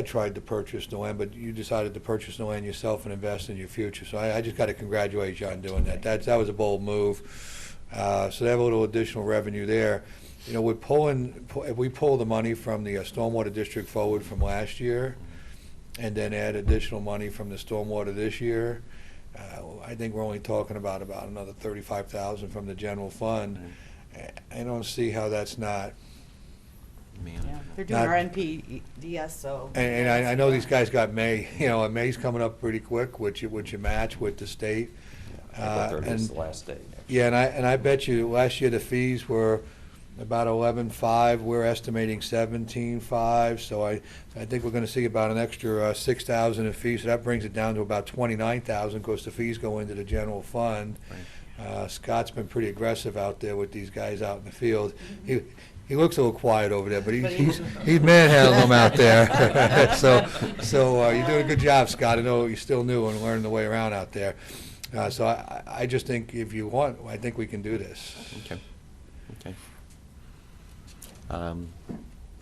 tried to purchase the land, but you decided to purchase the land yourself and invest in your future. So I just got to congratulate you on doing that. That was a bold move. So they have a little additional revenue there. If we pull the money from the stormwater district forward from last year, and then add additional money from the stormwater this year, I think we're only talking about another $35,000 from the general fund. I don't see how that's not. Yeah, they're doing our NPDS, so. And I know these guys got May. May's coming up pretty quick, which you match with the state. April 30th is the last day. Yeah, and I bet you last year the fees were about 11.5. We're estimating 17.5. So I think we're going to see about an extra 6,000 in fees. So that brings it down to about 29,000 because the fees go into the general fund. Right. Scott's been pretty aggressive out there with these guys out in the field. He looks a little quiet over there, but he's manhandling them out there. so you're doing a good job, Scott. I know you're still new and learning the way around out there. So I just think if you want, I think we can do this. Okay.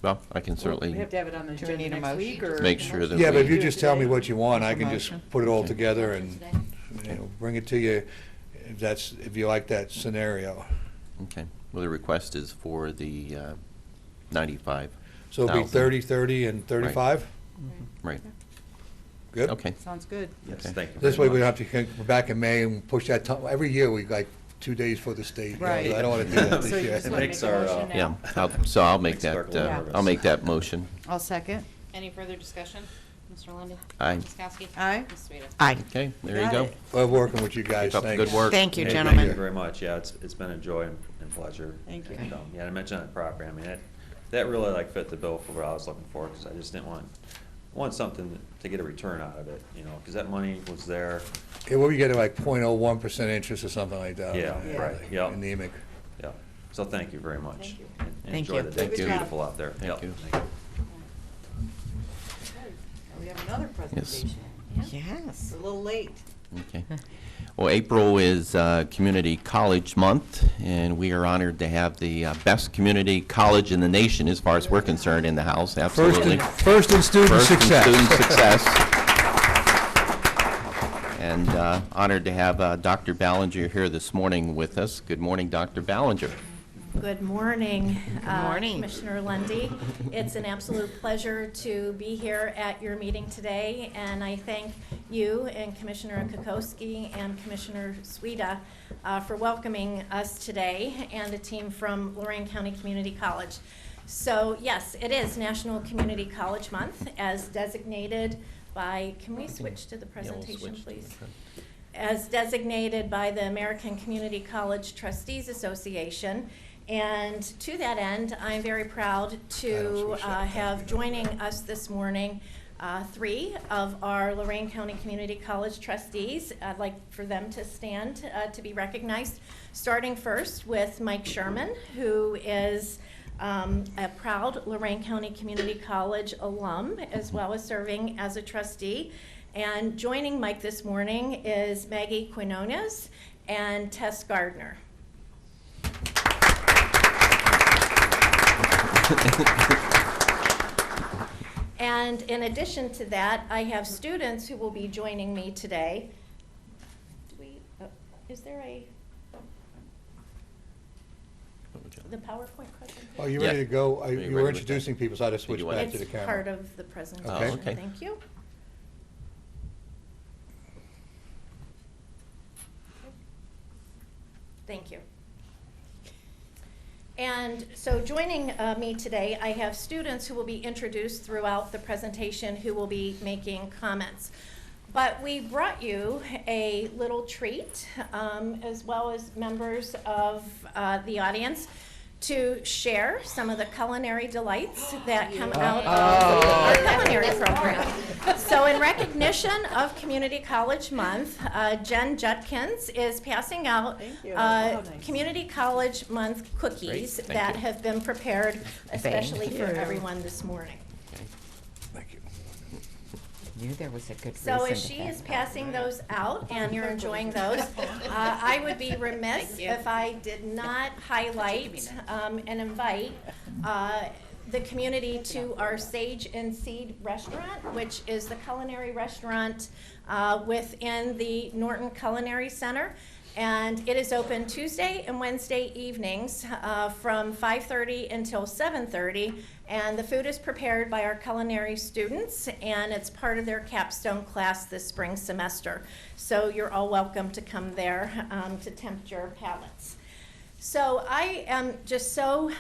Well, I can certainly. We have to have it on the agenda next week, or make sure that. Yeah, but if you just tell me what you want, I can just put it all together and bring it to you if you like that scenario. Okay. Well, the request is for the 95. So it'll be 30, 30, and 35? Right. Good? Okay. Sounds good. Yes, thank you. This way we don't have to come back in May and push that. Every year we 2 days for the state. Right. I don't want to do that So this you year. just wanna make a motion now? Yeah. I'll make that. I'll make that motion. I'll second. Any further discussion? Mr. Lundy. Aye. Ms. Kowski? Aye. Ms. Sueda? Aye. Okay. There you go. Love working with you guys. Keep up the Thanks. good work. Thank you, Hey, gentlemen. Thank you very much. Yeah, it's been a joy and pleasure. Thank you. And, to mention that property, I mean, that really fit the bill for what I was looking for, because I just didn't want something to get a return out of it, because that money was there. Yeah, what were you getting, like 0.01% interest or something like that? Yeah, right, yeah. Anemic. Yeah, so thank you very much. Thank you. And Thank enjoy you. the day. It's Good job. beautiful out there. Thank you. Thank you. We have another presentation. Yes. We're a little late. Okay. Well, April is Community College Month, and we are honored to have the best community college in the nation, as far as we're concerned, in the house. Absolutely. First in student success. Student success. And honored to have Dr. Ballinger here this morning with us. Good morning, Dr. Ballinger. Good morning, morning. Commissioner Lundy. It's an absolute pleasure to be here at your meeting today, and I thank you and Commissioner Kokoski and Commissioner Sueda for welcoming us today, and a team from Lorain County Community College. So yes, it is National Community College Month, as designated by, can we switch to the presentation, please? As designated by the American Community College Trustees Association. And to that end, I'm very proud to have joining us this morning three of our Lorain County Community College trustees. I'd like for them to stand to be recognized, starting first with Mike Sherman, who is a proud Lorain County Community College alum, as well as serving as a trustee. And joining Mike this morning is Maggie Quinones and Tess Gardner. And in addition to that, I have students who will be joining me today. Is there the PowerPoint presentation? Oh, you ready to go? You were introducing people, so I just switched back to the camera. It's part of the presentation. Okay. Thank you. Thank you. And so joining me today, I have students who will be introduced throughout the presentation who will be making comments. But we brought you a little treat, as well as members of the audience, to share some of the culinary delights that come out of our culinary program. So in recognition of Community College Month, Jen Judkins is passing out Community College Month cookies that have been prepared especially for everyone this morning. Knew there was a good So as she is passing those out and you're enjoying those, I would be remiss if I did not highlight and invite the community to our Sage and Seed restaurant, which is the culinary restaurant within the Norton Culinary Center. And it is open Tuesday and Wednesday evenings from 5:30 until 7:30. And the food is prepared by our culinary students, and it's part of their capstone class this spring semester. So you're all welcome to come there to tempt your palates. So I am just so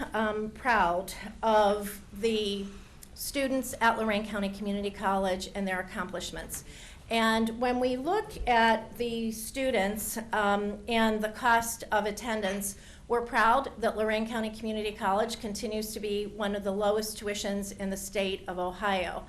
proud of the students at Lorain County Community College and their accomplishments. And when we look at the students and the cost of attendance, we're proud that Lorain County Community College continues to be one of the lowest tuitions in the state of Ohio.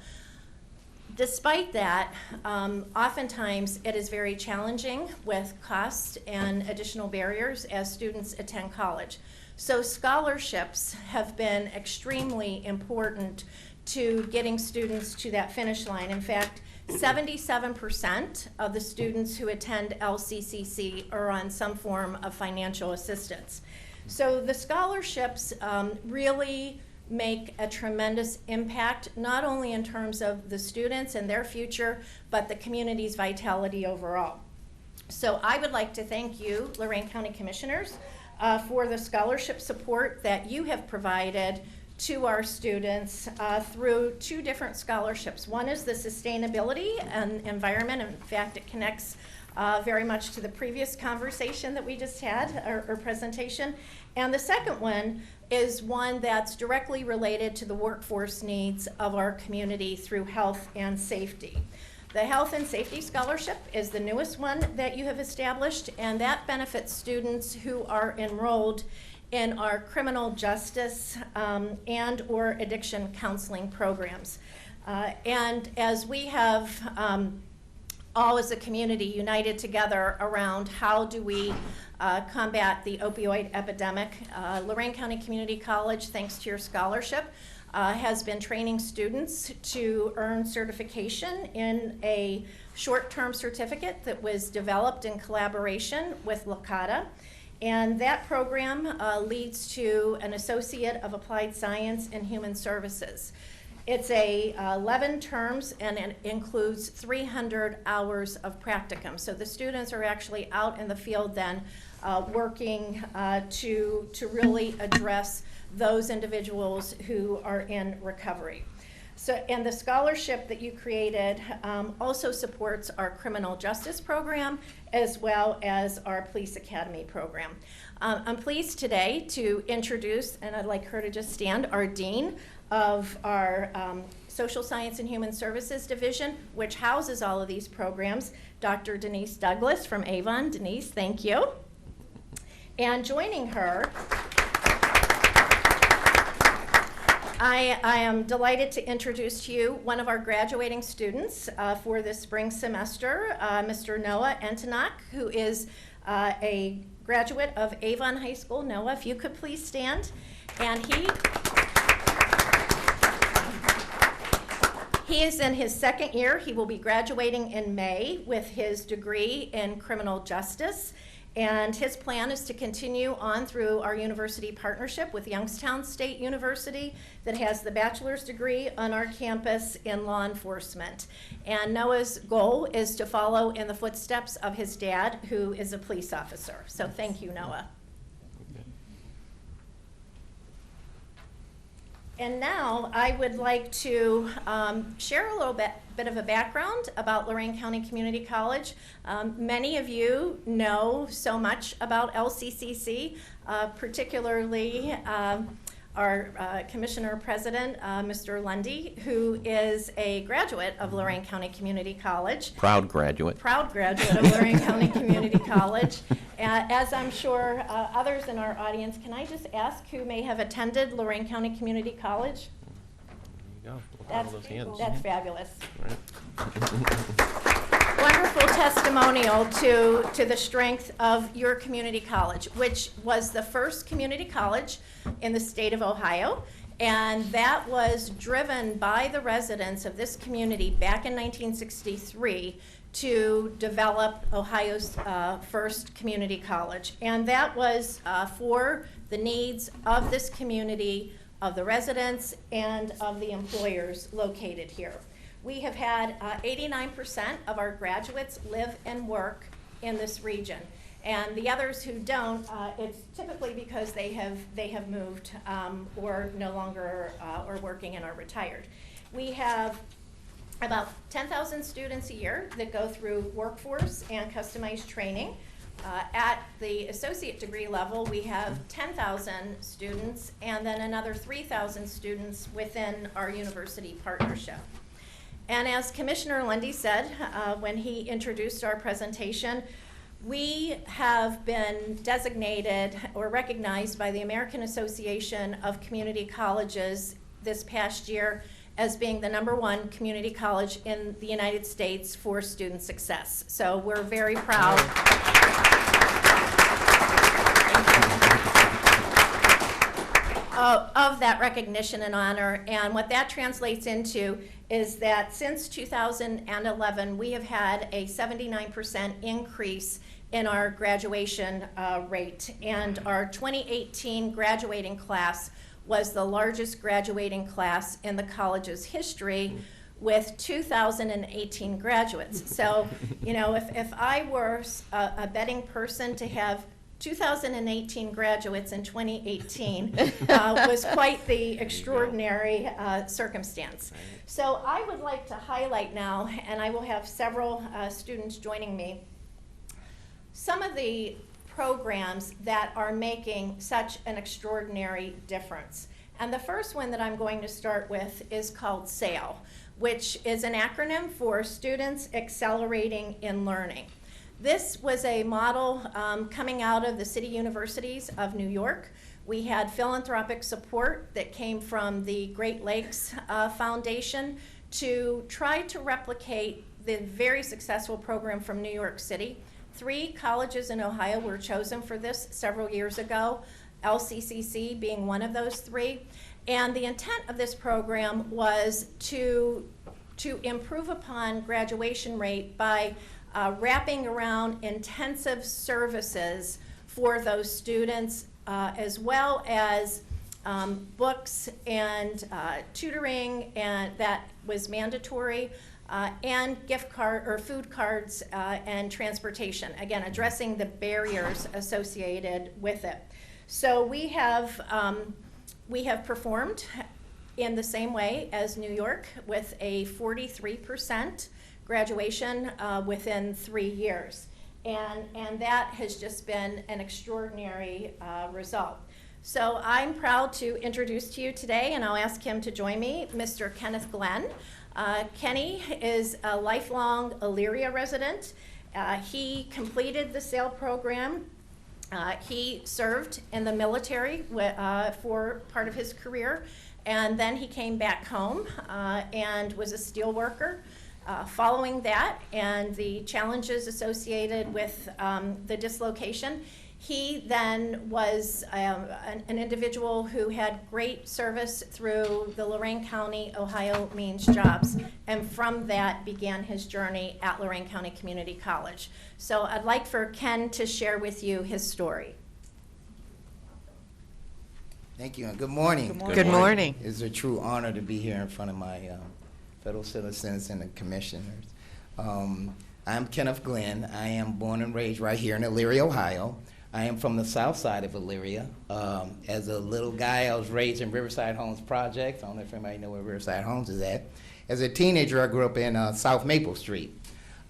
Despite that, oftentimes it is very challenging with costs and additional barriers as students attend college. So scholarships have been extremely important to getting students to that finish line. In fact, 77% of the students who attend LCCC are on some form of financial assistance. So the scholarships really make a tremendous impact, not only in terms of the students and their future, but the community's vitality overall. So I would like to thank you, Lorain County Commissioners, for the scholarship support that you have provided to our students through two different scholarships. One is the sustainability and environment. In fact, it connects very much to the previous conversation that we just had, or presentation. And the second one is one that's directly related to the workforce needs of our community through health and safety. The Health and Safety Scholarship is the newest one that you have established, and that benefits students who are enrolled in our criminal justice and or addiction counseling programs. And as we have all as a community united together around how do we combat the opioid epidemic, Lorain County Community College, thanks to your scholarship, has been training students to earn certification in a short-term certificate that was developed in collaboration with LACADA. And that program leads to an Associate of Applied Science in Human Services. It's 11 terms, and it includes 300 hours of practicum. So the students are actually out in the field then working to really address those individuals who are in recovery. So, and the scholarship that you created also supports our criminal justice program as well as our police academy program. I'm pleased today to introduce, and I'd like her to just stand, our dean of our Social Science and Human Services Division, which houses all of these programs, Dr. Denise Douglas from Avon. Denise, thank you. And joining her I am delighted to introduce to you one of our graduating students for this spring semester, Mr. Noah Entenach, who is a graduate of Avon High School. Noah, if you could please stand. And he is in his second year. He will be graduating in May with his degree in criminal justice. And his plan is to continue on through our university partnership with Youngstown State University that has the bachelor's degree on our campus in law enforcement. And Noah's goal is to follow in the footsteps of his dad, who is a police officer. So thank you, Noah. And now I would like to share a little bit of a background about Lorain County Community College. Many of you know so much about LCCC, particularly our Commissioner President, Mr. Lundy, who is a graduate of Lorain County Community College. Proud graduate. Proud graduate of Lorain County Community College. As I'm sure others in our audience, can I just ask who may have attended Lorain County Community College? There you go. That's fabulous. Wonderful testimonial to the strength of your community college, which was the first community college in the state of Ohio. And that was driven by the residents of this community back in 1963 to develop Ohio's first community college. And that was for the needs of this community, of the residents, and of the employers located here. We have had 89% of our graduates live and work in this region. And the others who don't, it's typically because they have moved or no longer are working and are retired. We have about 10,000 students a year that go through workforce and customized training. At the associate degree level, we have 10,000 students and then another 3,000 students within our university partnership. And as Commissioner Lundy said when he introduced our presentation, we have been designated or recognized by the American Association of Community Colleges this past year as being the #1 community college in the United States for student success. So we're very proud. Of that recognition and honor. And what that translates into is that since 2011, we have had a 79% increase in our graduation rate. And our 2018 graduating class was the largest graduating class in the college's history with 2,018 graduates. So, you know, if I were a betting person, to have 2018 graduates in 2018 was quite the extraordinary circumstance. So I would like to highlight now, and I will have several students joining me, some of the programs that are making such an extraordinary difference. And the first one that I'm going to start with is called SAIL, which is an acronym for Students Accelerating in Learning. This was a model coming out of the City Universities of New York. We had philanthropic support that came from the Great Lakes Foundation to try to replicate the very successful program from New York City. 3 colleges in Ohio were chosen for this several years ago, LCCC being one of those 3. And the intent of this program was to improve upon graduation rate by wrapping around intensive services for those students, as well as books and tutoring, and that was mandatory, and gift card or food cards and transportation. Again, addressing the barriers associated with it. So we have performed in the same way as New York with a 43% graduation within 3 years. And that has just been an extraordinary result. So I'm proud to introduce to you today, and I'll ask him to join me, Mr. Kenneth Glenn. Kenny is a lifelong Elyria resident. He completed the SAIL program. He served in the military for part of his career, And then he came back home and was a steel worker. Following that and the challenges associated with the dislocation, he then was an individual who had great service through the Lorain County Ohio Means Jobs, and from that began his journey at Lorain County Community College. So I'd like for Ken to share with you his story. Thank you, and good morning. Good morning. Good morning. It's a true honor to be here in front of my fellow citizens and the commissioners. I'm Kenneth Glenn. I am born and raised right here in Elyria, Ohio. I am from the south side of Elyria. As a little guy, I was raised in Riverside Homes Project. I don't know if anybody know where Riverside Homes is at. As a teenager, I grew up in South Maple Street.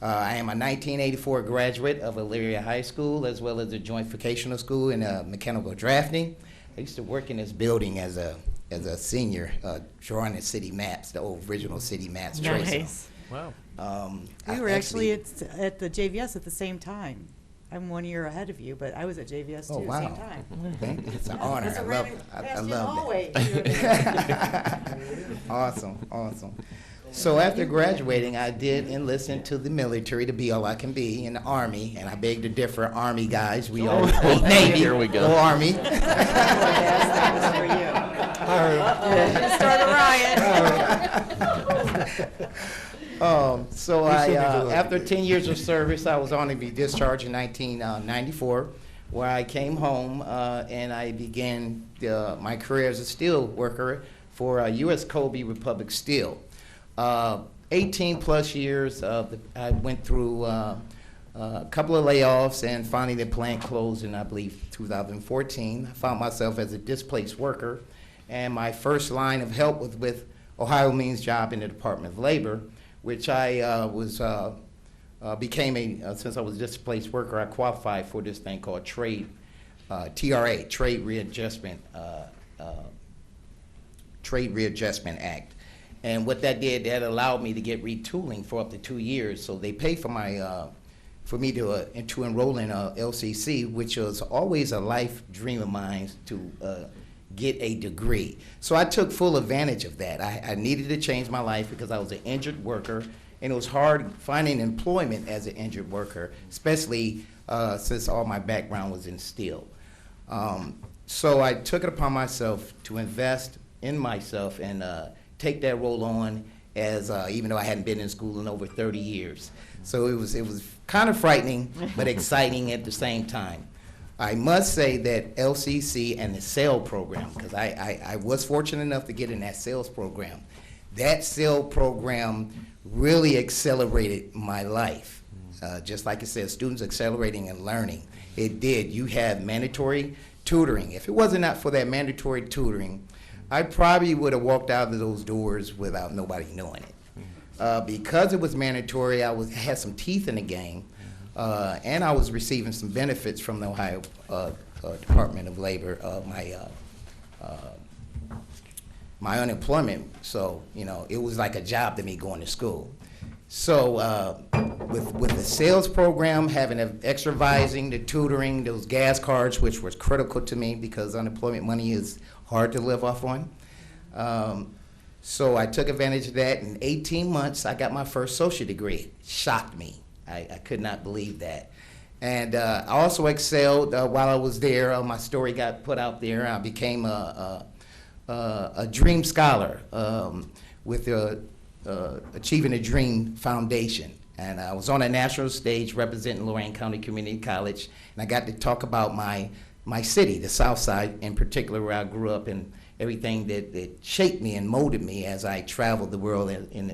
I am a 1984 graduate of Elyria High School, as well as a joint vocational school in mechanical drafting. I used to work in this building as a senior, drawing the city maps, the old original city maps. Nice. Wow. We were actually at the JVS at the same time. I'm 1 year ahead of you, but I was at JVS too, wow. same time. Thank you. It's an honor. That's I a love random- I past you love hallway. that. Awesome, awesome. So after graduating, I did enlist into the military to be all I can be in the Army, and I beg to differ, Army guys. We all hate Navy. Here we go. Go Army. Start a riot. So after 10 years of service, I was on to be discharged in 1994, where I came home and I began my career as a steel worker for U.S. Colby Republic Steel. 18 plus years, I went through a couple of layoffs, and finally the plant closed in, I believe, 2014. I found myself as a displaced worker, and my first line of help was with Ohio Means Job in the Department of Labor, which I became since I was a displaced worker, I qualified for this thing called TRA, Trade Readjustment Act. And what that did, that allowed me to get retooling for up to 2 years. So they paid for my, for me to enroll in LCC, which was always a life dream of mine to get a degree. So I took full advantage of that. I needed to change my life because I was an injured worker, and it was hard finding employment as an injured worker, especially since all my background was in steel. So I took it upon myself to invest in myself and take that role on as, even though I hadn't been in school in over 30 years. So it was kind of frightening, but exciting at the same time. I must say that LCC and the SAIL program, because I was fortunate enough to get in that sales program, that SAIL program really accelerated my life. Just like it says, students accelerating and learning. It did. You have mandatory tutoring. If it wasn't not for that mandatory tutoring, I probably would have walked out of those doors without nobody knowing it. Because it was mandatory, I had some teeth in the game, and I was receiving some benefits from the Ohio Department of Labor, my unemployment. So, you know, it was like a job to me going to school. So with the sales program, having the extra vising, the tutoring, those gas cards, which was critical to me because unemployment money is hard to live off on. So I took advantage of that. In 18 months, I got my first associate degree. It shocked me. I could not believe that. And I also excelled while I was there. My story got put out there. I became a Dream Scholar with the Achieving a Dream Foundation. And I was on a national stage representing Lorain County Community College, and I got to talk about my city, the South Side in particular, where I grew up, and everything that shaped me and molded me as I traveled the world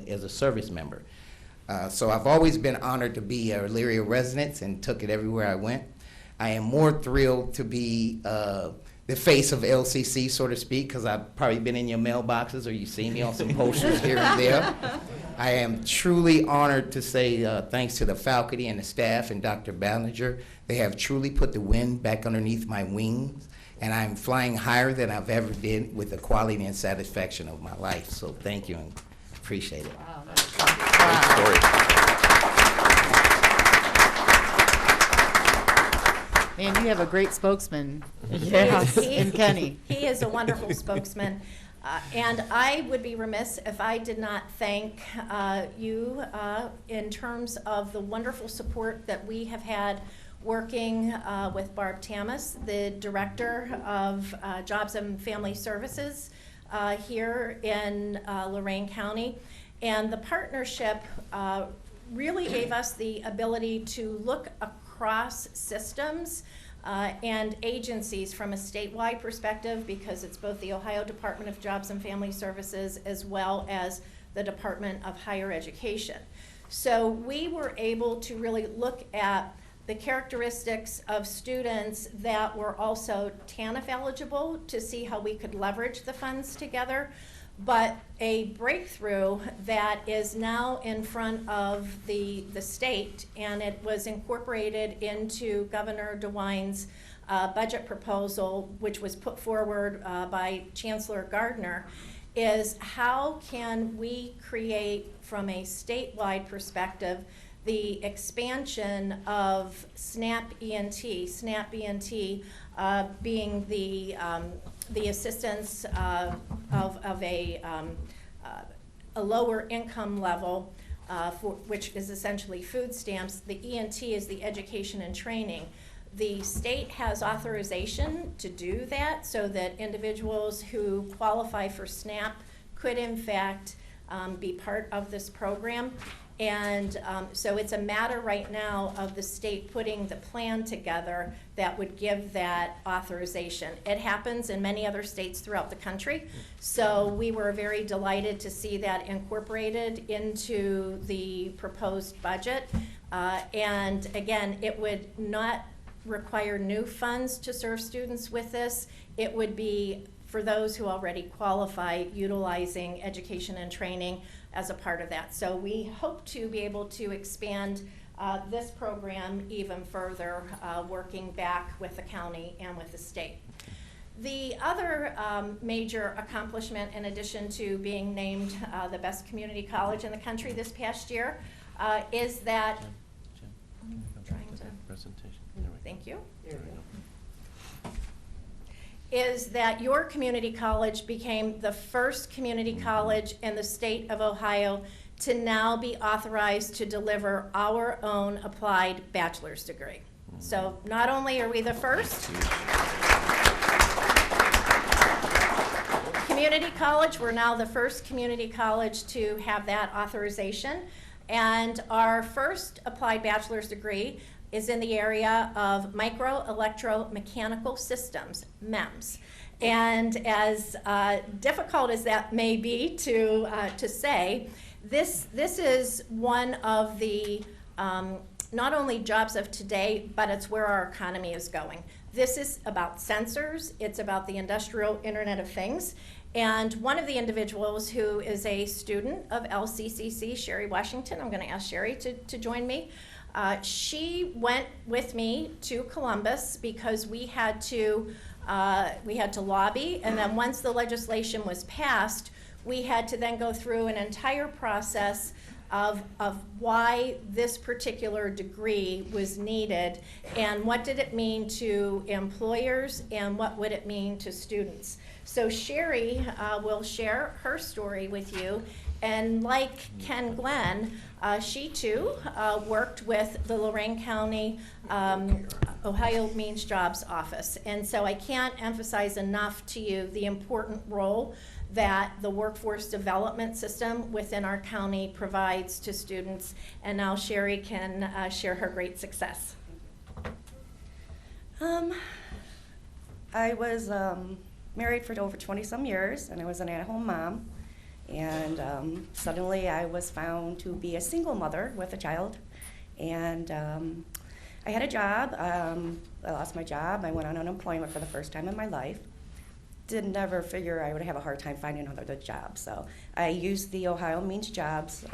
as a service member. So I've always been honored to be a Elyria resident and took it everywhere I went. I am more thrilled to be the face of LCC, so to speak, because I've probably been in your mailboxes or you've seen me on some posters here and there. I am truly honored to say thanks to the faculty and the staff and Dr. Ballinger. They have truly put the wind back underneath my wings, and I'm flying higher than I've ever been with the quality and satisfaction of my life. So thank you and appreciate it. Wow. Great story. And you have a great spokesman. Yes. And Kenny. He is a wonderful spokesman. And I would be remiss if I did not thank you in terms of the wonderful support that we have had working with Barb Tamas, the Director of Jobs and Family Services here in Lorain County. And the partnership really gave us the ability to look across systems and agencies from a statewide perspective, because it's both the Ohio Department of Jobs and Family Services as well as the Department of Higher Education. So we were able to really look at the characteristics of students that were also TANF eligible to see how we could leverage the funds together. But a breakthrough that is now in front of the state, and it was incorporated into Governor DeWine's budget proposal, which was put forward by Chancellor Gardner, is how can we create, from a statewide perspective, the expansion of SNAP ENT. SNAP ENT being the assistance of a lower income level, which is essentially food stamps. The ENT is the education and training. The state has authorization to do that so that individuals who qualify for SNAP could in fact be part of this program. And so it's a matter right now of the state putting the plan together that would give that authorization. It happens in many other states throughout the country. So we were very delighted to see that incorporated into the proposed budget. And again, it would not require new funds to serve students with this. It would be for those who already qualify, utilizing education and training as a part of that. So we hope to be able to expand this program even further, working back with the county and with the state. The other major accomplishment, in addition to being named the best community college in the country this past year, is that, thank you, is that your community college became the first community college in the state of Ohio to now be authorized to deliver our own applied bachelor's degree. So not only are we the first community college, we're now the first community college to have that authorization. And our first applied bachelor's degree is in the area of micro-electro-mechanical systems, MEMS. And as difficult as that may be to say, this is one of the not only jobs of today, but it's where our economy is going. This is about sensors, it's about the industrial Internet of Things. And one of the individuals who is a student of LCCC, Sherry Washington, I'm gonna ask Sherry to join me. She went with me to Columbus because we had to lobby, and then once the legislation was passed, we had to then go through an entire process of why this particular degree was needed and what did it mean to employers and what would it mean to students. So Sherry will share her story with you, and like Ken Glenn, she too worked with the Lorain County Ohio Means Jobs Office. And so I can't emphasize enough to you the important role that the workforce development system within our county provides to students. And now Sherry can share her great success. I was married for over 20-some years, and I was an at-home mom. And suddenly I was found to be a single mother with a child. And I had a job. I lost my job. I went on unemployment for the first time in my life. Did never figure I would have a hard time finding another job. So I used the Ohio Means Jobs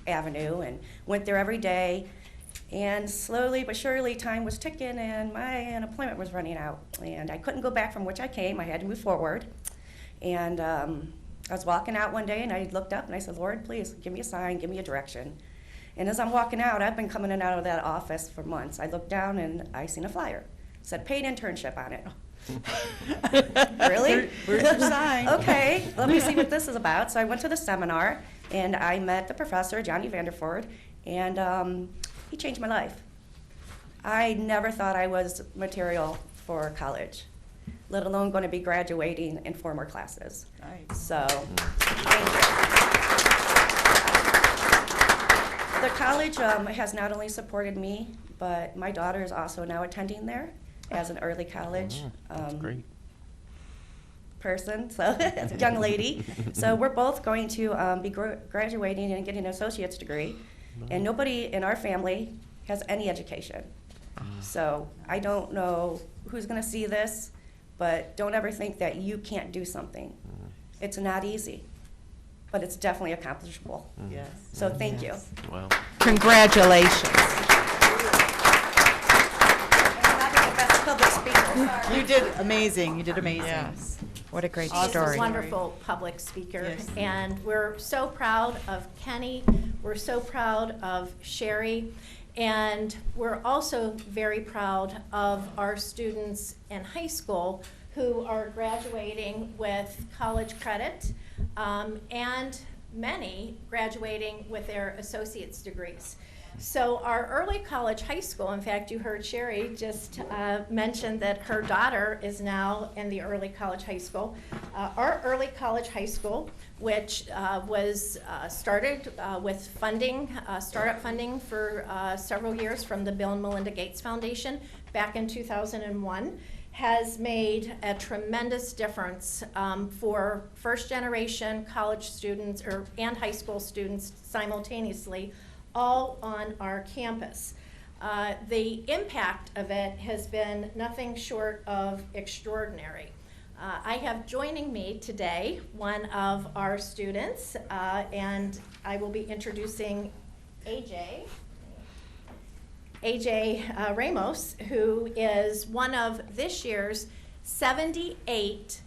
avenue and went there every day. And slowly but surely time was ticking and my unemployment was running out. And I couldn't go back from which I came. I had to move forward. And I was walking out one day and I looked up and I said, Lord, please give me a sign, give me a direction. And as I'm walking out, I've been coming in and out of that office for months. I looked down and I seen a flyer. It said paid internship on it. Really? Where's your sign? Okay, let me see what this is about. So I went to the seminar, and I met the professor, Johnny Vanderford, and he changed my life. I never thought I was material for college, let alone going to be graduating in 4 more classes. Nice. So, thank you. The college has not only supported me, but my daughter is also now attending there as an early college Great. person, so as a young lady. So we're both going to be graduating and getting an associate's degree, and nobody in our family has any education. So I don't know who's going to see this, but don't ever think that you can't do something. It's not easy, but it's definitely accomplishable. Yes. So thank you. Wow. Congratulations. I'm not the best public speaker. You did amazing. You did amazing. Yes. What a great She's a story. wonderful public speaker, Yes. and we're so proud of Kenny. We're so proud of Sherry, and we're also very proud of our students in high school who are graduating with college credit, and many graduating with their associate's degrees. So our early college high school, in fact, you heard Sherry just mention that her daughter is now in the early college high school. Our early college high school, which was started with funding, startup funding for several years from the Bill and Melinda Gates Foundation back in 2001, has made a tremendous difference for first-generation college students and high school students simultaneously, all on our campus. The impact of it has been nothing short of extraordinary. I have joining me today one of our students, and I will be introducing AJ Ramos, who is one of this year's 78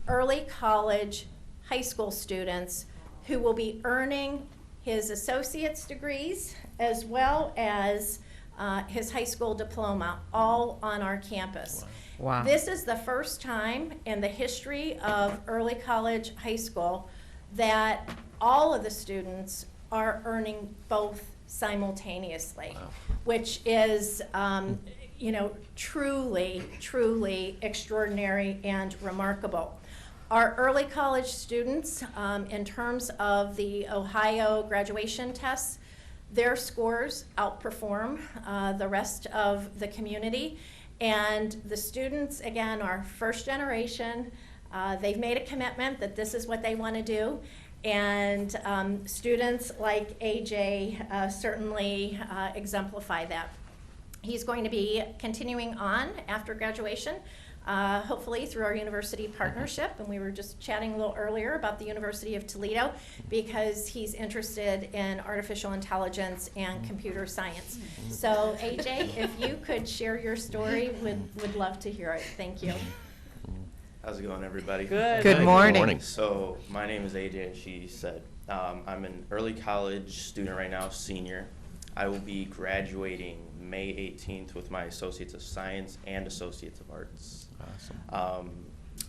early college high school students who will be earning his associate's degrees as well as his high school diploma, all on our campus. Wow. This is the first time in the history of early college high school that all of the students are earning both simultaneously, which is truly, truly extraordinary and remarkable. Our early college students, in terms of the Ohio graduation tests, their scores outperform the rest of the community. And the students, again, are first generation. They've made a commitment that this is what they want to do. And students like AJ certainly exemplify that. He's going to be continuing on after graduation, hopefully through our university partnership. And we were just chatting a little earlier about the University of Toledo because he's interested in artificial intelligence and computer science. So AJ, if you could share your story, would love to hear it. Thank you. How's it going, everybody? Good. Good morning. Good morning. So my name is AJ, as she said. I'm an early college student right now, senior. I will be graduating May 18th with my Associates of Science and Associates of Arts. Awesome.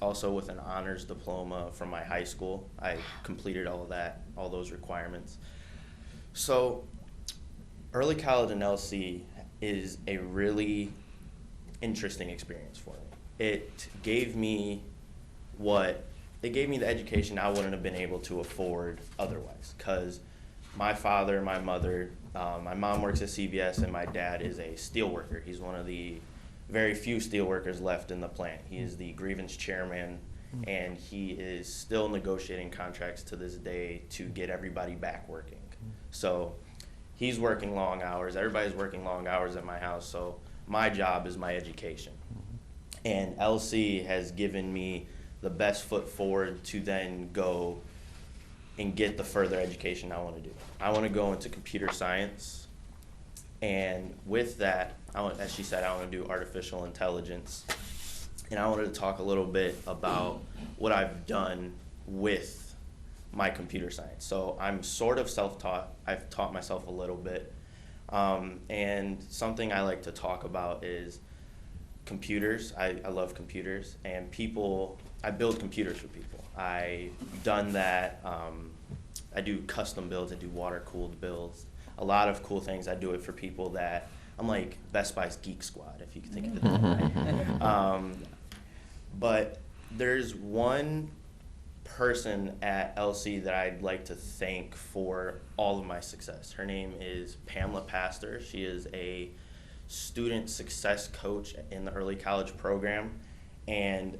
Also with an honors diploma from my high school. I completed all of that, all those requirements. So early college in LC is a really interesting experience for me. It gave me the education I wouldn't have been able to afford otherwise, because my father, my mother, my mom works at CBS and my dad is a steel worker. He's one of the very few steel workers left in the plant. He is the grievance chairman, and he is still negotiating contracts to this day to get everybody back working. So he's working long hours. Everybody's working long hours at my house, so my job is my education. And LC has given me the best foot forward to then go and get the further education I want to do. I want to go into computer science, and with that, as she said, I want to do artificial intelligence. And I wanted to talk a little bit about what I've done with my computer science. So I'm sort of self-taught. I've taught myself a little bit. And something I like to talk about is computers. I love computers, and people, I build computers for people. I've done that. I do custom builds. I do water-cooled builds. A lot of cool things. I do it for people that, I'm like Best Buy's Geek Squad, if you can think of it that way. But there's one person at LC that I'd like to thank for all of my success. Her name is Pamela Pastor. She is a student success coach in the early college program, and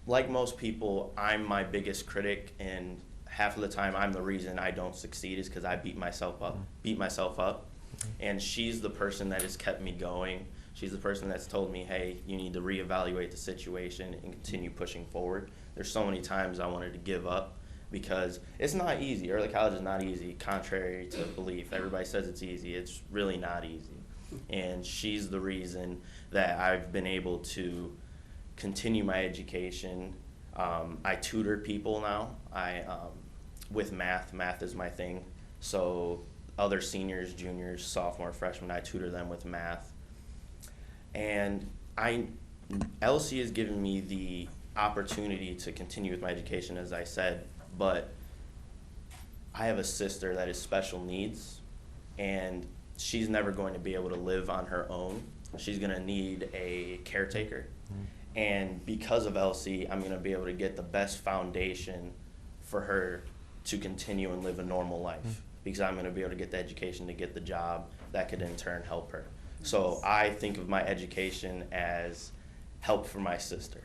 like most people, I'm my biggest critic, and half of the time I'm the reason I don't succeed is because I beat myself up. And she's the person that has kept me going. She's the person that's told me, hey, you need to reevaluate the situation and continue pushing forward. There's so many times I wanted to give up because it's not easy. Early college is not easy, contrary to belief. Everybody says it's easy. It's really not easy. And she's the reason that I've been able to continue my education. I tutor people now. With math. Math is my thing. So other seniors, juniors, sophomore, freshmen, I tutor them with math. And LC has given me the opportunity to continue with my education, as I said, but I have a sister that is special needs, and she's never going to be able to live on her own. She's going to need a caretaker. And because of LC, I'm going to be able to get the best foundation for her to continue and live a normal life, because I'm going to be able to get the education to get the job that could in turn help her. So I think of my education as help for my sister.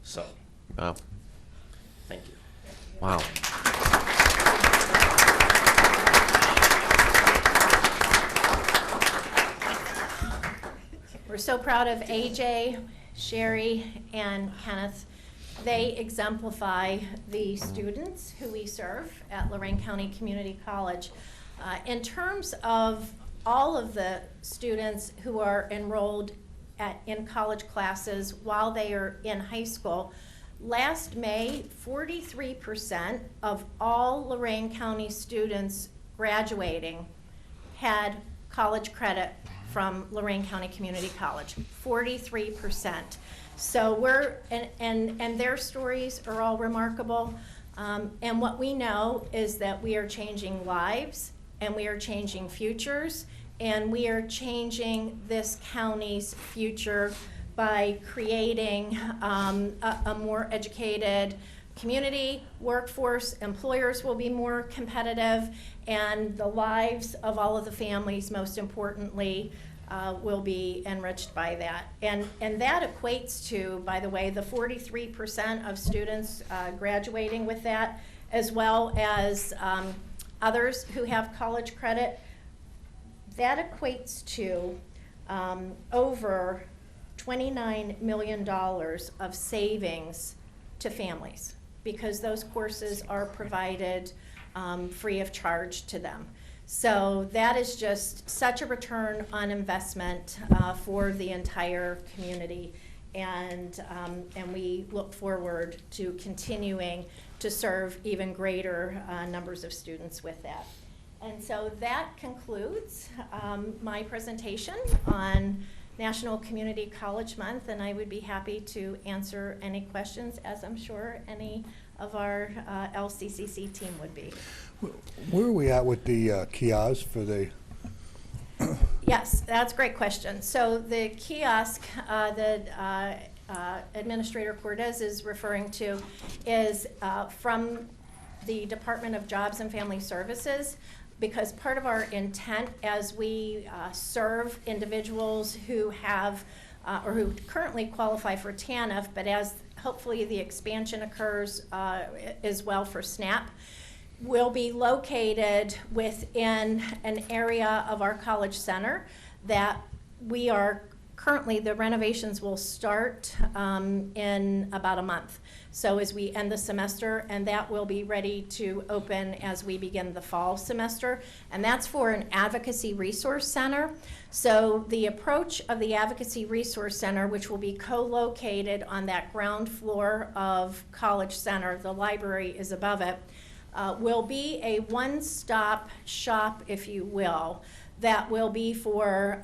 So, wow. Thank you. Wow. We're so proud of AJ, Sherry, and Kenneth. They exemplify the students who we serve at Lorain County Community College. In terms of all of the students who are enrolled in college classes while they are in high school, last May, 43% of all Lorain County students graduating had college credit from Lorain County Community College, 43%. So and their stories are all remarkable. And what we know is that we are changing lives, and we are changing futures, and we are changing this county's future by creating a more educated community, workforce, employers will be more competitive, and the lives of all of the families, most importantly, will be enriched by that. And that equates to, by the way, the 43% of students graduating with that, as well as others who have college credit. That equates to over $29 million of savings to families, because those courses are provided free of charge to them. So that is just such a return on investment for the entire community, and we look forward to continuing to serve even greater numbers of students with that. And so that concludes my presentation on National Community College Month, and I would be happy to answer any questions, as I'm sure any of our LCCC team would be. Where are we at with the kiosks for the? Yes, that's a great question. So the kiosk that Administrator Cortez is referring to is from the Department of Jobs and Family Services, because part of our intent as we serve individuals who have or who currently qualify for TANF, but as hopefully the expansion occurs as well for SNAP, will be located within an area of our college center that we are currently, the renovations will start in about a month. So as we end the semester, and that will be ready to open as we begin the fall semester. And that's for an advocacy resource center. So the approach of the Advocacy Resource Center, which will be co-located on that ground floor of College Center, the library is above it, will be a one-stop shop, if you will, that will be for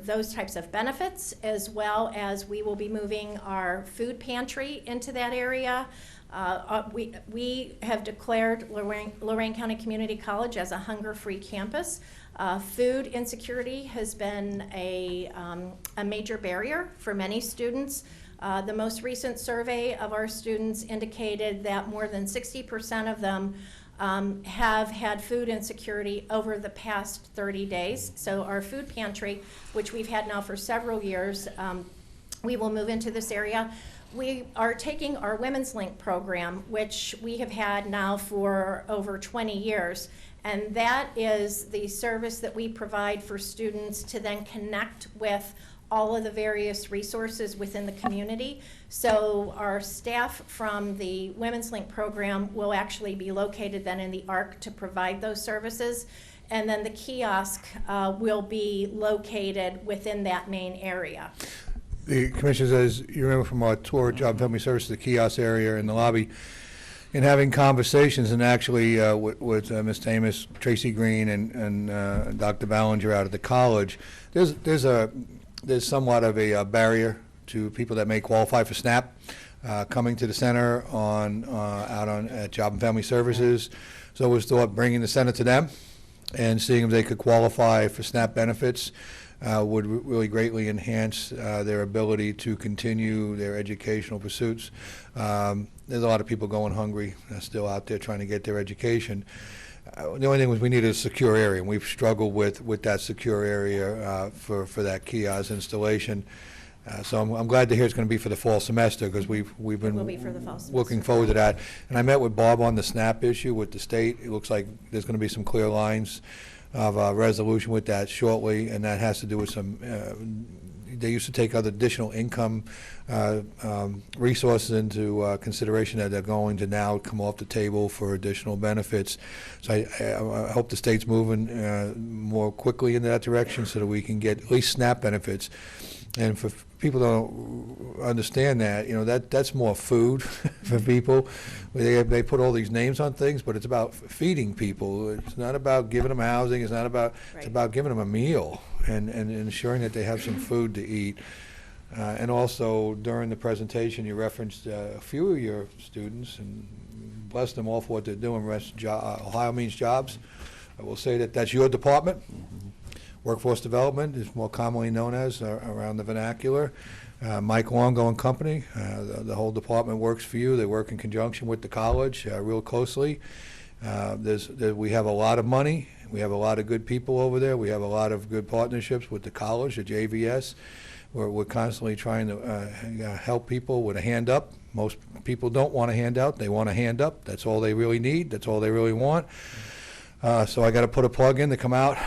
those types of benefits, as well as we will be moving our food pantry into that area. We have declared Lorain County Community College as a hunger-free campus. Food insecurity has been a major barrier for many students. The most recent survey of our students indicated that more than 60% of them have had food insecurity over the past 30 days. So our food pantry, which we've had now for several years, we will move into this area. We are taking our Women's Link program, which we have had now for over 20 years, and that is the service that we provide for students to then connect with all of the various resources within the community. So our staff from the Women's Link program will actually be located then in the ARC to provide those services. And then the kiosk will be located within that main area. The Commissioner says, you remember from our tour of Job and Family Services, the kiosk area in the lobby, in having conversations, and actually with Ms. Tamas, Tracy Green, and Dr. Ballinger out at the college, there's somewhat of a barrier to people that may qualify for SNAP coming to the center at Job and Family Services. So it was thought bringing the center to them and seeing if they could qualify for SNAP benefits would really greatly enhance their ability to continue their educational pursuits. There's a lot of people going hungry still out there trying to get their education. The only thing was we needed a secure area, and we've struggled with that secure area for that kiosk installation. So I'm glad to hear it's going to be for the fall semester, because we've been looking forward to that. And I met with Bob on the SNAP issue with the state. It looks like there's going to be some clear lines of resolution with that shortly, and that has to do with some they used to take other additional income resources into consideration that they're going to now come off the table for additional benefits. So I hope the state's moving more quickly in that direction so that we can get at least SNAP benefits. And for people who don't understand that, that's more food for people. They put all these names on things, but it's about feeding people. It's not about giving them housing. It's not about, it's about giving them a meal and ensuring that they have some food to eat. And also, during the presentation, you referenced a few of your students, and bless them all for what they're doing. Ohio Means Jobs. I will say that that's your department. Workforce Development is more commonly known as around the vernacular. Mike Longo and company, the whole department works for you. They work in conjunction with the college real closely. We have a lot of money. We have a lot of good people over there. We have a lot of good partnerships with the college, the JVS. We're constantly trying to help people with a hand up. Most people don't want a handout. They want a hand up. That's all they really need. That's all they really want. So I got to put a plug in to come out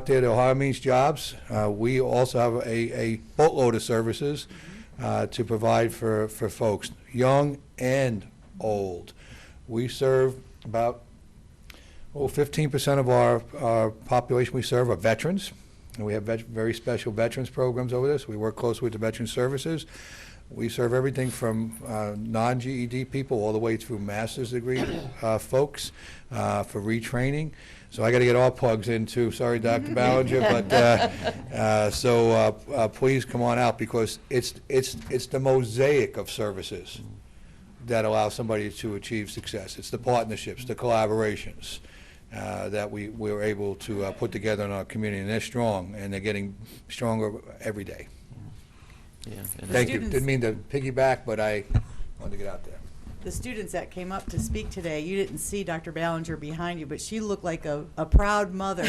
there to Ohio Means Jobs. We also have a boatload of services to provide for folks, young and old. We serve about 15% of our population we serve are veterans, and we have very special veterans programs over there. So we work closely with the Veteran Services. We serve everything from non-GED people all the way through master's degree folks for retraining. So I got to get all plugs in too. Sorry, Dr. Ballinger, but please come on out, because it's the mosaic of services that allow somebody to achieve success. It's the partnerships, the collaborations that we're able to put together in our community, and they're strong, and they're getting stronger every day. Yeah. Thank you. Didn't mean to piggyback, but I wanted to get out there. The students that came up to speak today, you didn't see Dr. Ballinger behind you, but she looked like a proud mother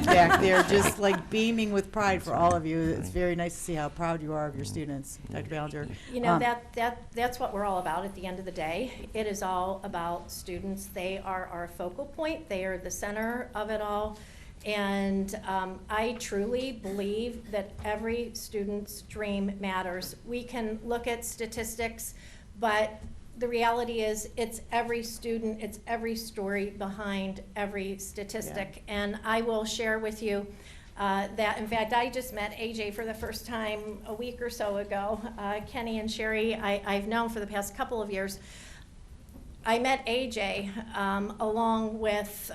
back there, just like beaming with pride for all of you. It's very nice to see how proud you are of your students, Dr. Ballinger. You know, that's what we're all about at the end of the day. It is all about students. They are our focal point. They are the center of it all. And I truly believe that every student's dream matters. We can look at statistics, but the reality is it's every student, it's every story behind every statistic. Yeah. And I will share with you that, in fact, I just met AJ for the first time a week or so ago. Kenny and Sherry, I've known for the past couple of years. I met AJ along with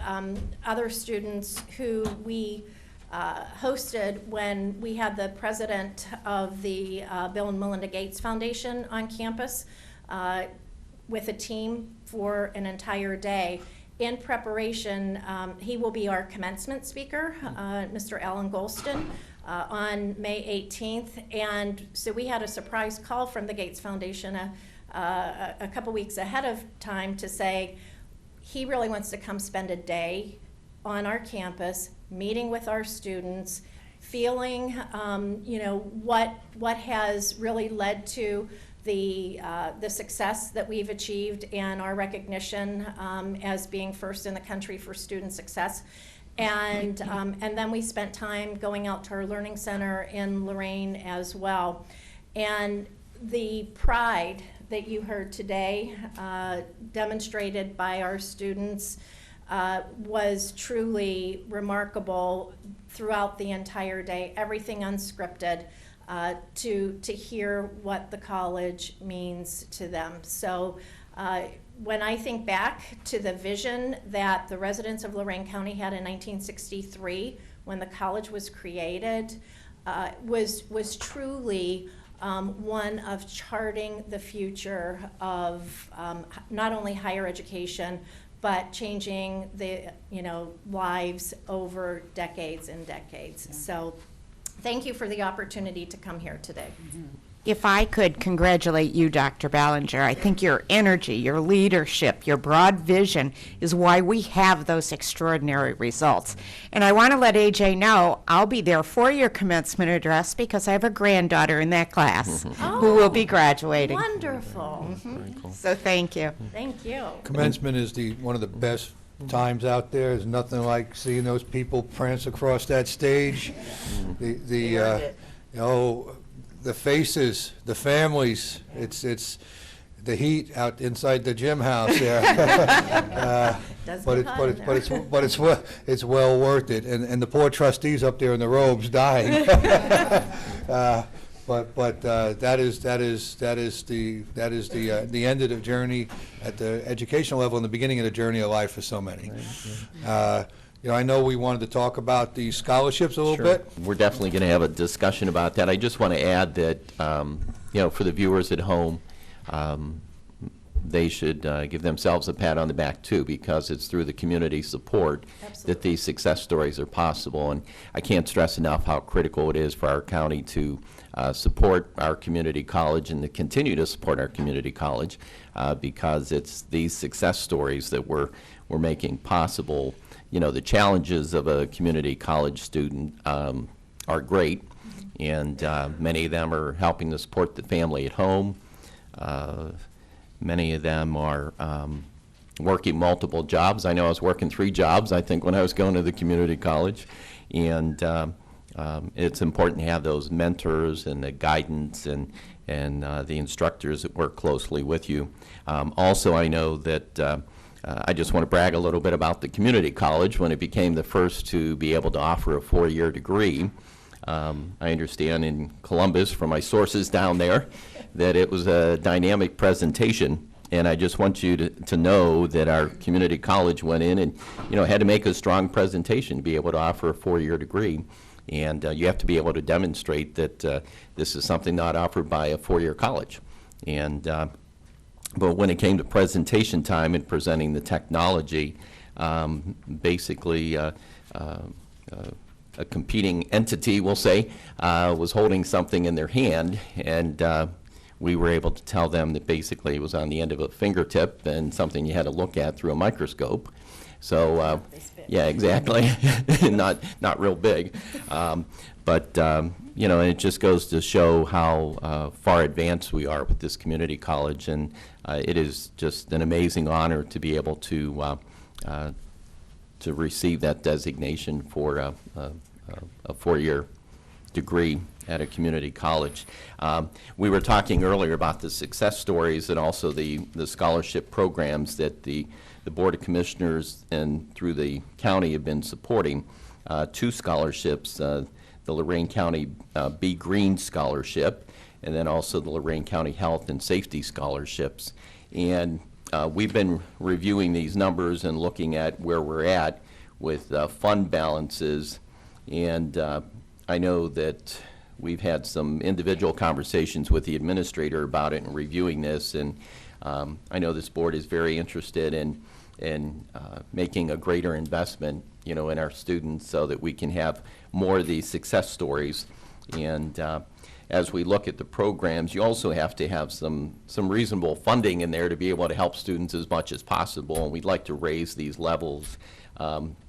other students who we hosted when we had the president of the Bill and Melinda Gates Foundation on campus with a team for an entire day. In preparation, he will be our commencement speaker, Mr. Alan Golston, on May 18th. And so we had a surprise call from the Gates Foundation a couple weeks ahead of time to say he really wants to come spend a day on our campus, meeting with our students, feeling what has really led to the success that we've achieved and our recognition as being first in the country for student success. And then we spent time going out to our learning center in Lorain as well. And the pride that you heard today demonstrated by our students was truly remarkable throughout the entire day, everything unscripted, to hear what the college means to them. So when I think back to the vision that the residents of Lorain County had in 1963 when the college was created, was truly one of charting the future of not only higher education, but changing the lives over decades and decades. Yeah. So thank you for the opportunity to come here today. Mm-hmm. If I could congratulate you, Dr. Ballinger, I think your energy, your leadership, your broad vision is why we have those extraordinary results. And I want to let AJ know I'll be there for your commencement address because I have a granddaughter in that class who will be graduating. Wonderful. Mm-hmm. Cool. So thank you. Thank you. Commencement is one of the best times out there. There's nothing like seeing those people prance across that stage. The faces, the families, it's the heat out inside the gym house there. It's well worth it, and the poor trustees up there in the robes dying. But that is the end of the journey at the educational level and the beginning of the journey of life for so many. I know we wanted to talk about the scholarships a little bit. We're definitely going to have a discussion about that. I just want to add that, for the viewers at home, they should give themselves a pat on the back, too, because it's through the community support that these success stories are possible. And I can't stress enough how critical it is for our county to support our community college and to continue to support our community college because it's these success stories that we're making possible. The challenges of a community college student are great, and many of them are helping to support the family at home. Many of them are working multiple jobs. I know I was working 3 jobs, I think, when I was going to the community college. And it's important to have those mentors and the guidance and the instructors that work closely with you. Also, I know that I just want to brag a little bit about the community college when it became the first to be able to offer a 4-year degree. I understand in Columbus, from my sources down there, that it was a dynamic presentation, and I just want you to know that our community college went in and had to make a strong presentation to be able to offer a 4-year degree. And you have to be able to demonstrate that this is something not offered by a 4-year college. And but when it came to presentation time and presenting the technology, basically a competing entity, we'll say, was holding something in their hand, and we were able to tell them that basically it was on the end of a fingertip and something you had to look at through a microscope. So, yeah, exactly, not real big. But and it just goes to show how far advanced we are with this community college, and it is just an amazing honor to be able to receive that designation for a 4-year degree at a community college. We were talking earlier about the success stories and also the scholarship programs that the Board of Commissioners and through the county have been supporting. 2 scholarships, the Lorain County Be Green Scholarship, and then also the Lorain County Health and Safety Scholarships. And we've been reviewing these numbers and looking at where we're at with fund balances And I know that we've had some individual conversations with the administrator about it and reviewing this, and I know this board is very interested in making a greater investment, in our students so that we can have more of these success stories. And as we look at the programs, you also have to have some reasonable funding in there to be able to help students as much as possible, and we'd like to raise these levels.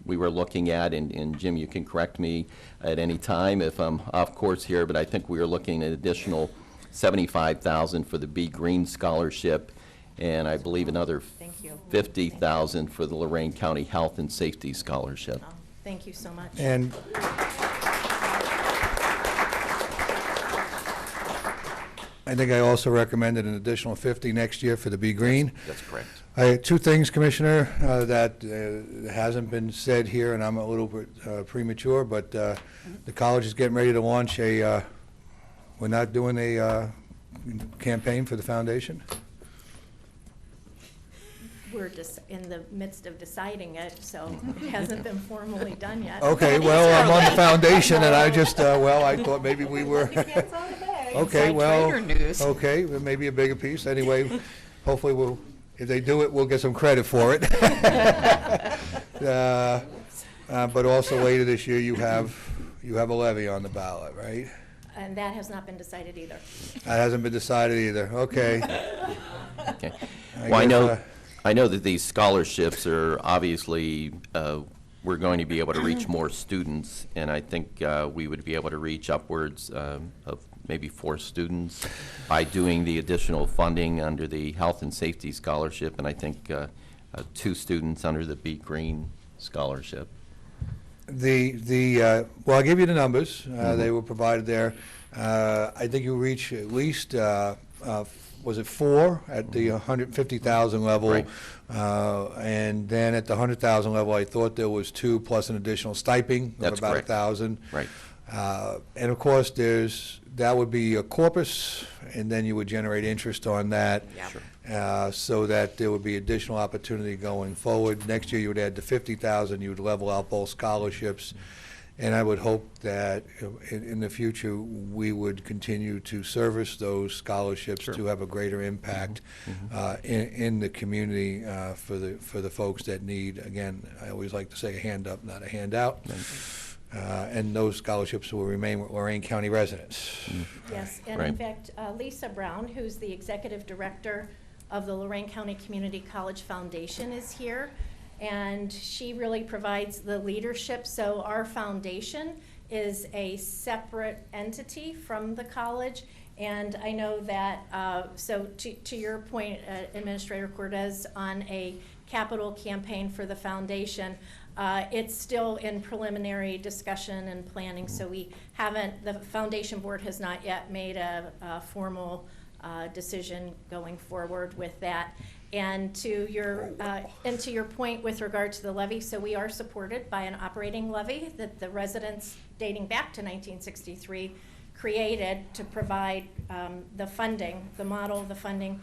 We were looking at, and Jim, you can correct me at any time if I'm off course here, but I think we were looking at an additional $75,000 for the B. Green Scholarship, and I believe another $50,000 for the Lorain County Health and Safety Scholarship. Oh, thank you so much. And I think I also recommended an additional 50 next year for the B. Green. That's correct. Two things, Commissioner, that hasn't been said here, and I'm a little bit premature, but the college is getting ready to launch we're not doing a campaign for the foundation? We're just in the midst of deciding it, so it hasn't been formally done yet. Okay, well, I'm on the foundation, and I just, I thought maybe we were. Okay, well, okay, well, maybe a bigger piece. Anyway, hopefully if they do it, we'll get some credit for it. But also later this year, you have a levy on the ballot, right? And that has not been decided either. That hasn't been decided either. Okay. Okay. Well, I know that these scholarships are obviously, we're going to be able to reach more students, and I think we would be able to reach upwards of maybe 4 students by doing the additional funding under the Health and Safety Scholarship, and I think 2 students under the B. Green Scholarship. Well, I'll give you the numbers. They were provided there. I think you reach at least was it 4 at the 150,000 level, Right. And then at the 100,000 level, I thought there was 2 plus an additional stipend of That's about correct. 1,000. Right. And of course, that would be a corpus, and then you would generate interest on that. Yeah. Sure. So that there would be additional opportunity going forward. Next year, you would add the 50,000. You would level out both scholarships. And I would hope that in the future, we would continue to service those scholarships Sure. to have a greater impact in the community for the folks that need, again, I always like to say a hand up, not a handout. And those scholarships will remain with Lorain County residents. Yes, and in fact, Lisa Brown, who's the executive director of the Lorain County Community College Foundation, is here. And she really provides the leadership. So our foundation is a separate entity from the college. And I know that, so to your point, Administrator Cortez, on a capital campaign for the foundation, it's still in preliminary discussion and planning. So we haven't, the foundation board has not yet made a formal decision going forward with that. And to your point with regard to the levy, so we are supported by an operating levy that the residents dating back to 1963 created to provide the funding, the model of the funding.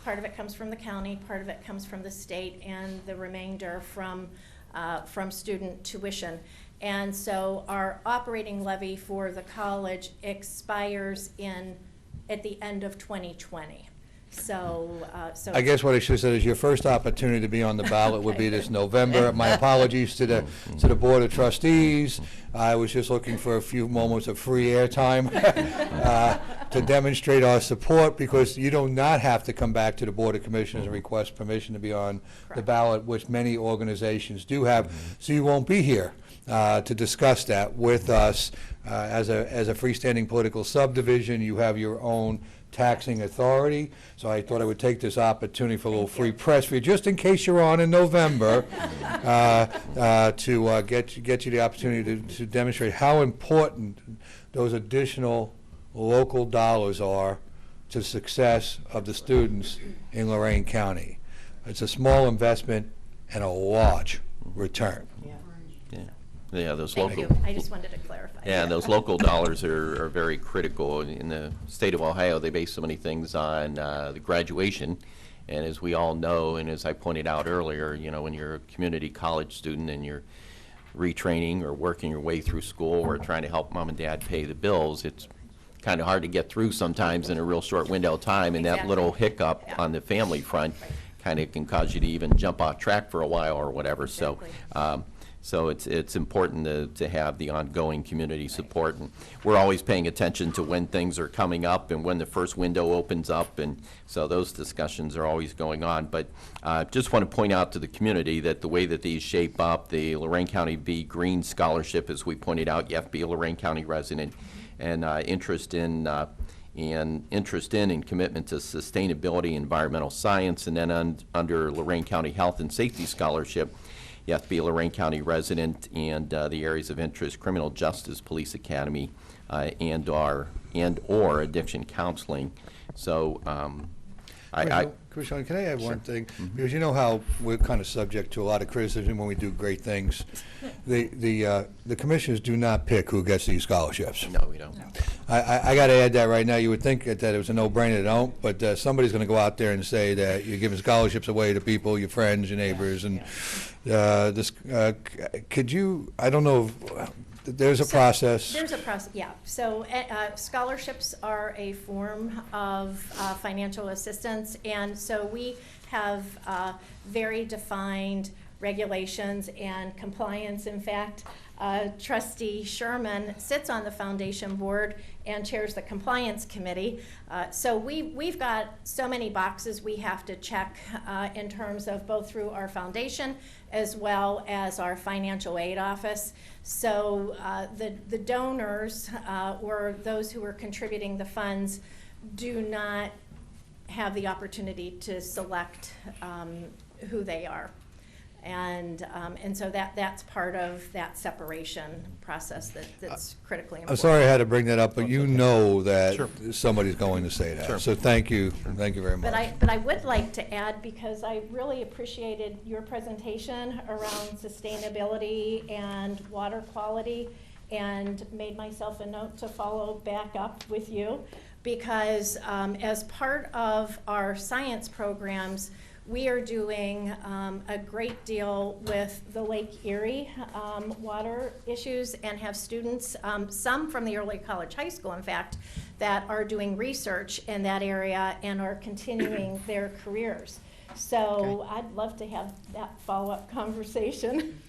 Part of it comes from the county, part of it comes from the state, and the remainder from student tuition. And so our operating levy for the college expires at the end of 2020. So I guess what I should have said is your first opportunity to be on the ballot would be this November. My apologies to the Board of Trustees. I was just looking for a few moments of free airtime to demonstrate our support, because you do not have to come back to the Board of Commissioners and request permission to be on the ballot, which many organizations do have. So you won't be here to discuss that with us. As a freestanding political subdivision, you have your own taxing authority, so I thought I would take this opportunity for a little free press for you, just in case you're on in November, to get you the opportunity to demonstrate how important those additional local dollars are to the success of the students in Lorain County. It's a small investment and a large return. Yeah, those Thank local. you. I just wanted to clarify. Yeah, those local dollars are very critical. In the state of Ohio, they base so many things on the graduation. And as we all know, and as I pointed out earlier, when you're a community college student and you're retraining or working your way through school or trying to help mom and dad pay the bills, it's kind of hard to get through sometimes in a real short window of time, and that Exactly. little hiccup on the family front kind of can cause you to even jump off track for a while or whatever. Exactly. So it's important to have the ongoing community support. And we're always paying attention to when things are coming up and when the first window opens up, and so those discussions are always going on. But just want to point out to the community that the way that these shape up, the Lorain County Be Green Scholarship, as we pointed out, you have to be a Lorain County resident, and interest in and commitment to sustainability, environmental science, and then under Lorain County Health and Safety Scholarship, you have to be a Lorain County resident, and the areas of interest: criminal justice, police academy, and or addiction counseling. So Commissioner, can I add one thing? Because you know how we're kind of subject to a lot of criticism when we do great things. The commissioners do not pick who gets these scholarships. No, we don't. I got to add that right now. You would think that it was a no-brainer. They don't, but somebody's going to go out there and say that you're giving scholarships away to people, your friends, your neighbors, and could you? I don't know. There's a process. There's a process, yeah. So scholarships are a form of financial assistance, and so we have very defined regulations and compliance. In fact, Trustee Sherman sits on the foundation board and chairs the compliance committee. So we've got so many boxes we have to check in terms of both through our foundation as well as our financial aid office. So the donors or those who are contributing the funds do not have the opportunity to select who they are. And so that's part of that separation process that's critically important. I'm sorry I had to bring that up, but you know that somebody's going to say that. So thank you very much. But I would like to add, because I really appreciated your presentation around sustainability and water quality, and made myself a note to follow back up with you, because as part of our science programs, we are doing a great deal with the Lake Erie water issues, and have students, some from the early college high school, in fact, that are doing research in that area and are continuing their careers. So I'd love to have that follow-up conversation.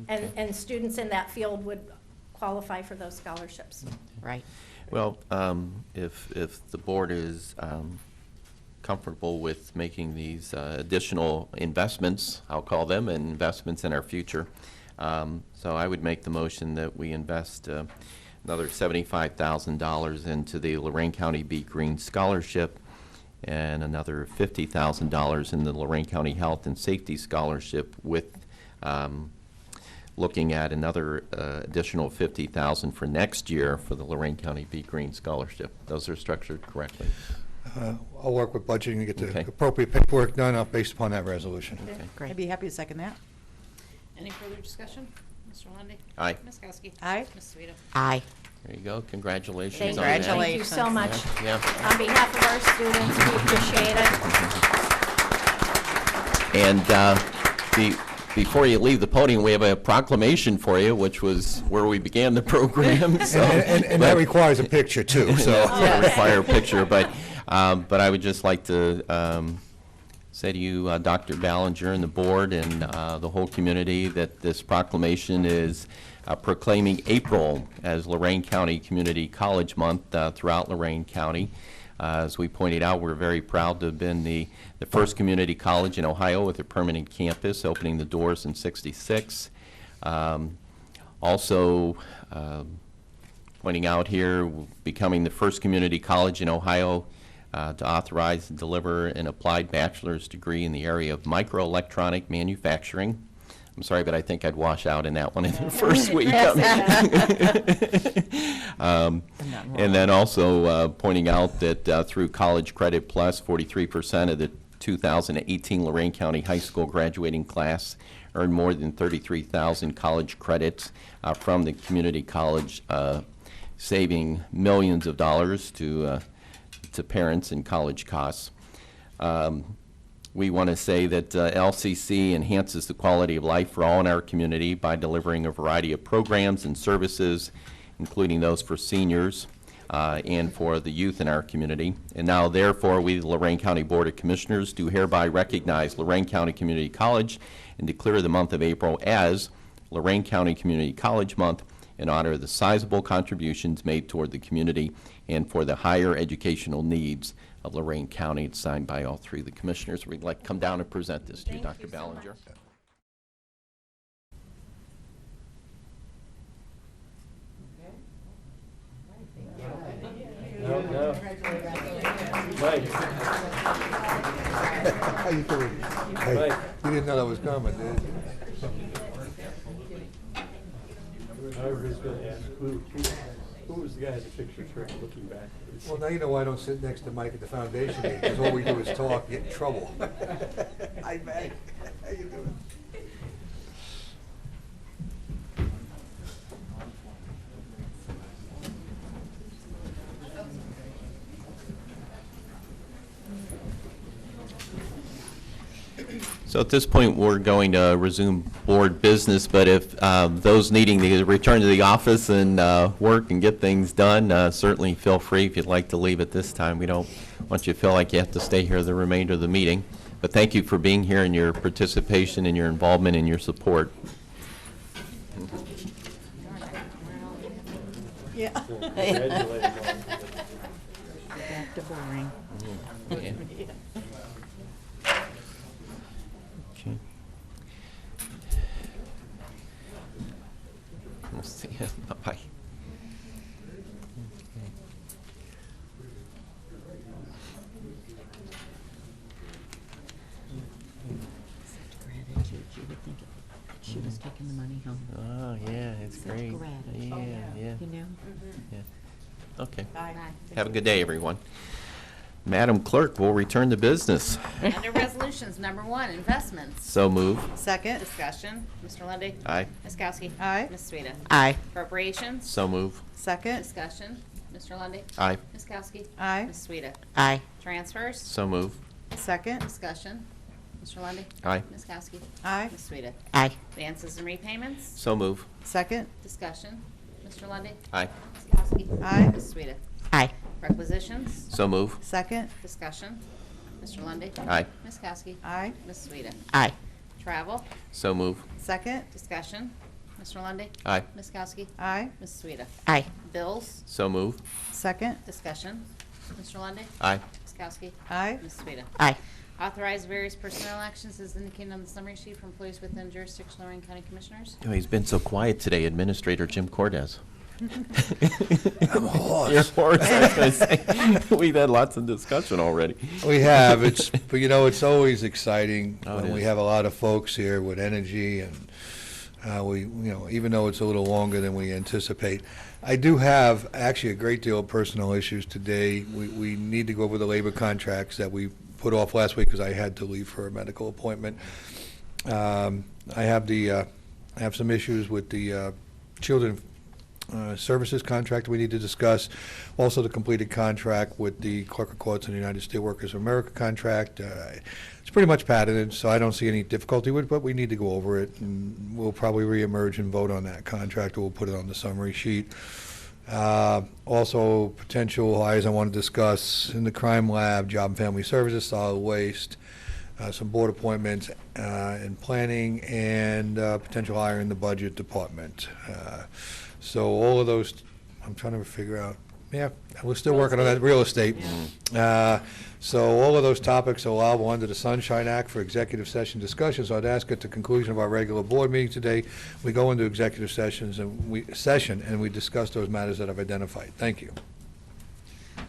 And students in that field would qualify for those scholarships. Right. Well, if the board is comfortable with making these additional investments, I'll call them, and investments in our future. So I would make the motion that we invest another $75,000 into the Lorain County Be Green Scholarship, and another $50,000 in the Lorain County Health and Safety Scholarship, with looking at another additional $50,000 for next year for the Lorain County Be Green Scholarship. Those are structured correctly. I'll work with budgeting to get the appropriate paperwork done based upon that resolution. Okay. Great. I'd be happy to second that. Any further discussion? Mr. Lundy. Aye. Ms. Kowski. Aye. Ms. Sueda. Aye. There you go. Congratulations. Thank on that. you. Thank you so much. Yeah. On behalf of our students, we appreciate it. And before you leave the podium, we have a proclamation for you, which was where we began the program. So, and that requires a picture too. So that require a picture, but I would just like to say to you, Dr. Ballinger, and the board, and the whole community, that this proclamation is proclaiming April as Lorain County Community College Month throughout Lorain County. As we pointed out, we're very proud to have been the first community college in Ohio with a permanent campus, opening the doors in '66. Also, pointing out here, becoming the first community college in Ohio to authorize and deliver an applied bachelor's degree in the area of microelectronic manufacturing. I'm sorry, but I think I'd wash out in that one in the first week. And then also pointing out that through College Credit Plus, 43% of the 2018 Lorain County High School graduating class earned more than 33,000 college credits from the community college, saving millions of dollars to parents and college costs. We want to say that LCC enhances the quality of life for all in our community by delivering a variety of programs and services, including those for seniors and for the youth in our community. And now, therefore, we, the Lorain County Board of Commissioners, do hereby recognize Lorain County Community College and declare the month of April as Lorain County Community College Month in honor of the sizable contributions made toward the community and for the higher educational needs of Lorain County. It's signed by all three of the commissioners. We'd like to come down and present this to you, Dr. Ballinger. No. Mike. How you doing? Hey, Mike. you didn't know that was coming, did you? I was just going to ask, who was the guy in the picture looking back? Well, now you know why I don't sit next to Mike at the foundation meeting, because all we do is talk, get in trouble. Hi, Mike. How you doing? So at this point, we're going to resume board business, but if those needing to return to the office and work and get things done, certainly feel free if you'd like to leave at this time. We don't want you to feel like you have to stay here the remainder of the meeting. But thank you for being here and your participation and your involvement and your support. Yeah. Back to boring. Okay. Okay. We'll see you. Bye-bye. She was taking the money home. Oh, yeah, it's Such great. gratitude. Yeah. You know? Yeah. Okay. Bye. Have a good day, everyone. Madam Clerk, we'll return to business. Under Resolutions, number 1, investments. So move. Second. Discussion. Mr. Lundy. Aye. Ms. Kowski. Aye. Ms. Sueda. Aye. Appropriations. So move. Second. Discussion. Mr. Lundy. Aye. Ms. Kowski. Aye. Ms. Sueda. Aye. Transfers. So move. Second. Discussion. Mr. Lundy. Aye. Ms. Kowski. Aye. Ms. Sueda. Aye. Advances and repayments. So move. Second. Discussion. Mr. Lundy. Aye. Ms. Kowski. Aye. Ms. Sueda. Aye. Requisitions. So move. Second. Discussion. Mr. Lundy. Aye. Ms. Kowski. Aye. Ms. Sueda. Aye. Travel. So move. Second. Discussion. Mr. Lundy. Aye. Ms. Kowski. Aye. Ms. Sueda. Aye. Bills. So move. Second. Discussion. Mr. Lundy. Aye. Ms. Kowski. Aye. Ms. Sueda. Aye. Authorize various personnel actions as indicated on the summary sheet for employees within jurisdiction of Lorraine County Commissioners. Oh, he's been so quiet today, Administrator Jim Cordes. I'm a horse. You're a horse, I was going to say. We've had lots of discussion already. We have, but you know, it's always exciting Oh, it when we is. have a lot of folks here with energy and even though it's a little longer than we anticipate. I do have actually a great deal of personal issues today. We need to go over the labor contracts that we put off last week because I had to leave for a medical appointment. I have some issues with the children services contract we need to discuss. Also, the completed contract with the Clerk of Courts and the United Steelworkers of America contract. It's pretty much patented, so I don't see any difficulty with it, but we need to go over it, and we'll probably reemerge and vote on that contract, or we'll put it on the summary sheet. Also, potential hires I want to discuss in the crime lab, job and family services, solid waste, some board appointments in planning, and potential hire in the budget department. So all of those, I'm trying to figure out, yeah, we're still working on that real estate. So all of those topics are allowable under the Sunshine Act for executive session discussions. So I'd ask at the conclusion of our regular board meeting today, we go into executive sessions and we discuss those matters that I've identified. Thank you.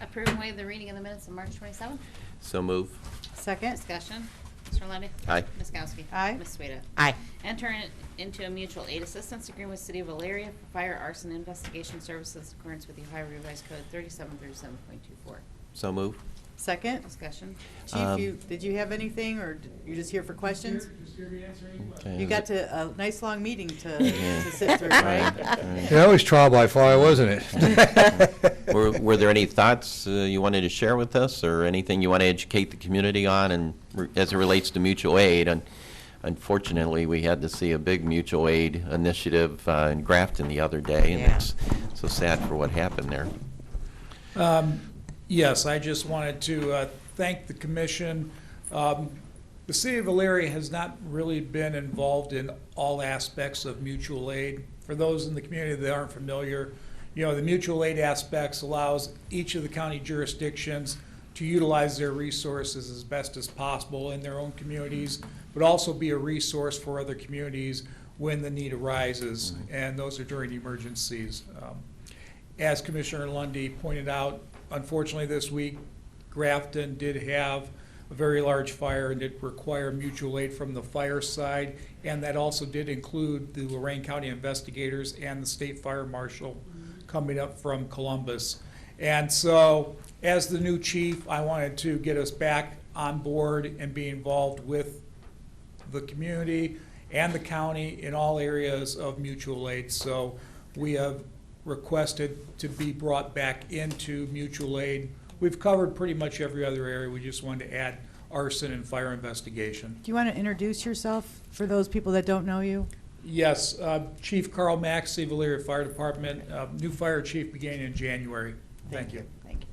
Approve and waive the reading of the minutes of March 27th. So move. Second. Discussion. Mr. Lundy. Aye. Ms. Kowski. Aye. Ms. Sueda. Aye. Enter into a mutual aid assistance agreement with City of Valeria for fire arson investigation services in accordance with the Ohio Revised Code 3737.24. So move. Second. Discussion. Chief, did you have anything, or you just here for questions? Okay, You is got it- to a nice long meeting to Yeah. to sit through, right? Yeah, that was trial by fire, wasn't it? Were there any thoughts you wanted to share with us, or anything you want to educate the community on in as it relates to mutual aid, and unfortunately, we had to see a big mutual aid initiative in Grafton the other day, and it's so sad for what happened there. Yes, I just wanted to thank the commission. The city of Elyria has not really been involved in all aspects of mutual aid. For those in the community that aren't familiar, the mutual aid aspects allows each of the county jurisdictions to utilize their resources as best as possible in their own communities, but also be a resource for other communities when the need arises, and those are during emergencies. As Commissioner Lundy pointed out, unfortunately this week, Grafton did have a very large fire and did require mutual aid from the fire side, and that also did include the Lorain County investigators and the state fire marshal coming up from Columbus. And so, as the new chief, I wanted to get us back on board and be involved with the community and the county in all areas of mutual aid. So we have requested to be brought back into mutual aid. We've covered pretty much every other area. We just wanted to add arson and fire investigation. Do you want to introduce yourself for those people that don't know you? Yes, Chief Carl Maxey, Elyria Fire Department. New fire chief beginning in January. Thank you. Thank you.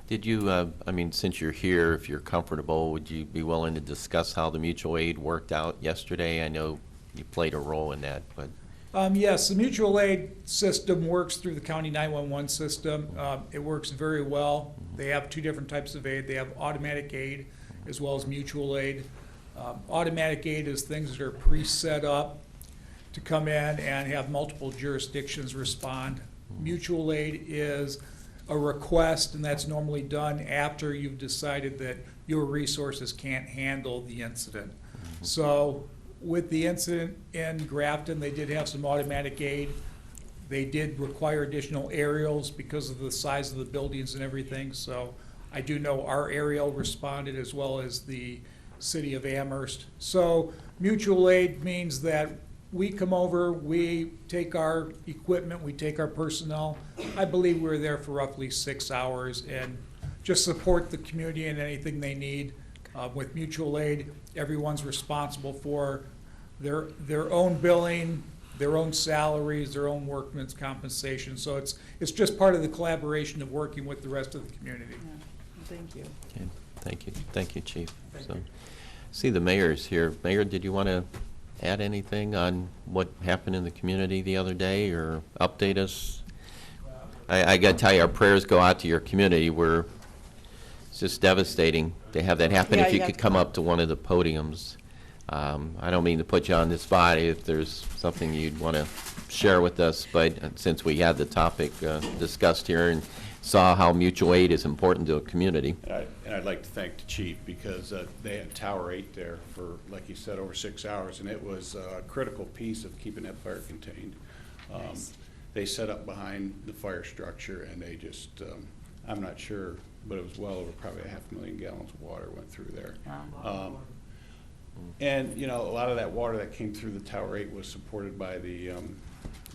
Did you, I mean, since you're here, if you're comfortable, would you be willing to discuss how the mutual aid worked out yesterday? I know you played a role in that, but. Yes, the mutual aid system works through the county 911 system. It works very well. They have two different types of aid. They have automatic aid as well as mutual aid. Automatic aid is things that are pre-set up to come in and have multiple jurisdictions respond. Mutual aid is a request, and that's normally done after you've decided that your resources can't handle the incident. So with the incident in Grafton, they did have some automatic aid. They did require additional aerials because of the size of the buildings and everything. So I do know our aerial responded as well as the city of Amherst. So mutual aid means that we come over, we take our equipment, we take our personnel. I believe we were there for roughly 6 hours and just support the community in anything they need. With mutual aid, everyone's responsible for their own billing, their own salaries, their own workman's compensation. So it's just part of the collaboration of working with the rest of the community. Yeah. Thank you. Okay. Thank you, Chief. See, the mayor's here. Mayor, did you want to add anything on what happened in the community the other day, or update us? I got to tell you, our prayers go out to your community. It's just devastating to have that happen. Yeah, if you could come up to one of the podiums. I don't mean to put you on the spot if there's something you'd want to share with us, but since we had the topic discussed here and saw how mutual aid is important to a community. And I'd like to thank the chief, because they had Tower 8 there for, like you said, over 6 hours, and it was a critical piece of keeping that fire contained. Nice. They set up behind the fire structure, and they just, I'm not sure, but it was well over probably 500,000 gallons of water went through there. Wow. And, a lot of that water that came through the Tower 8 was supported by the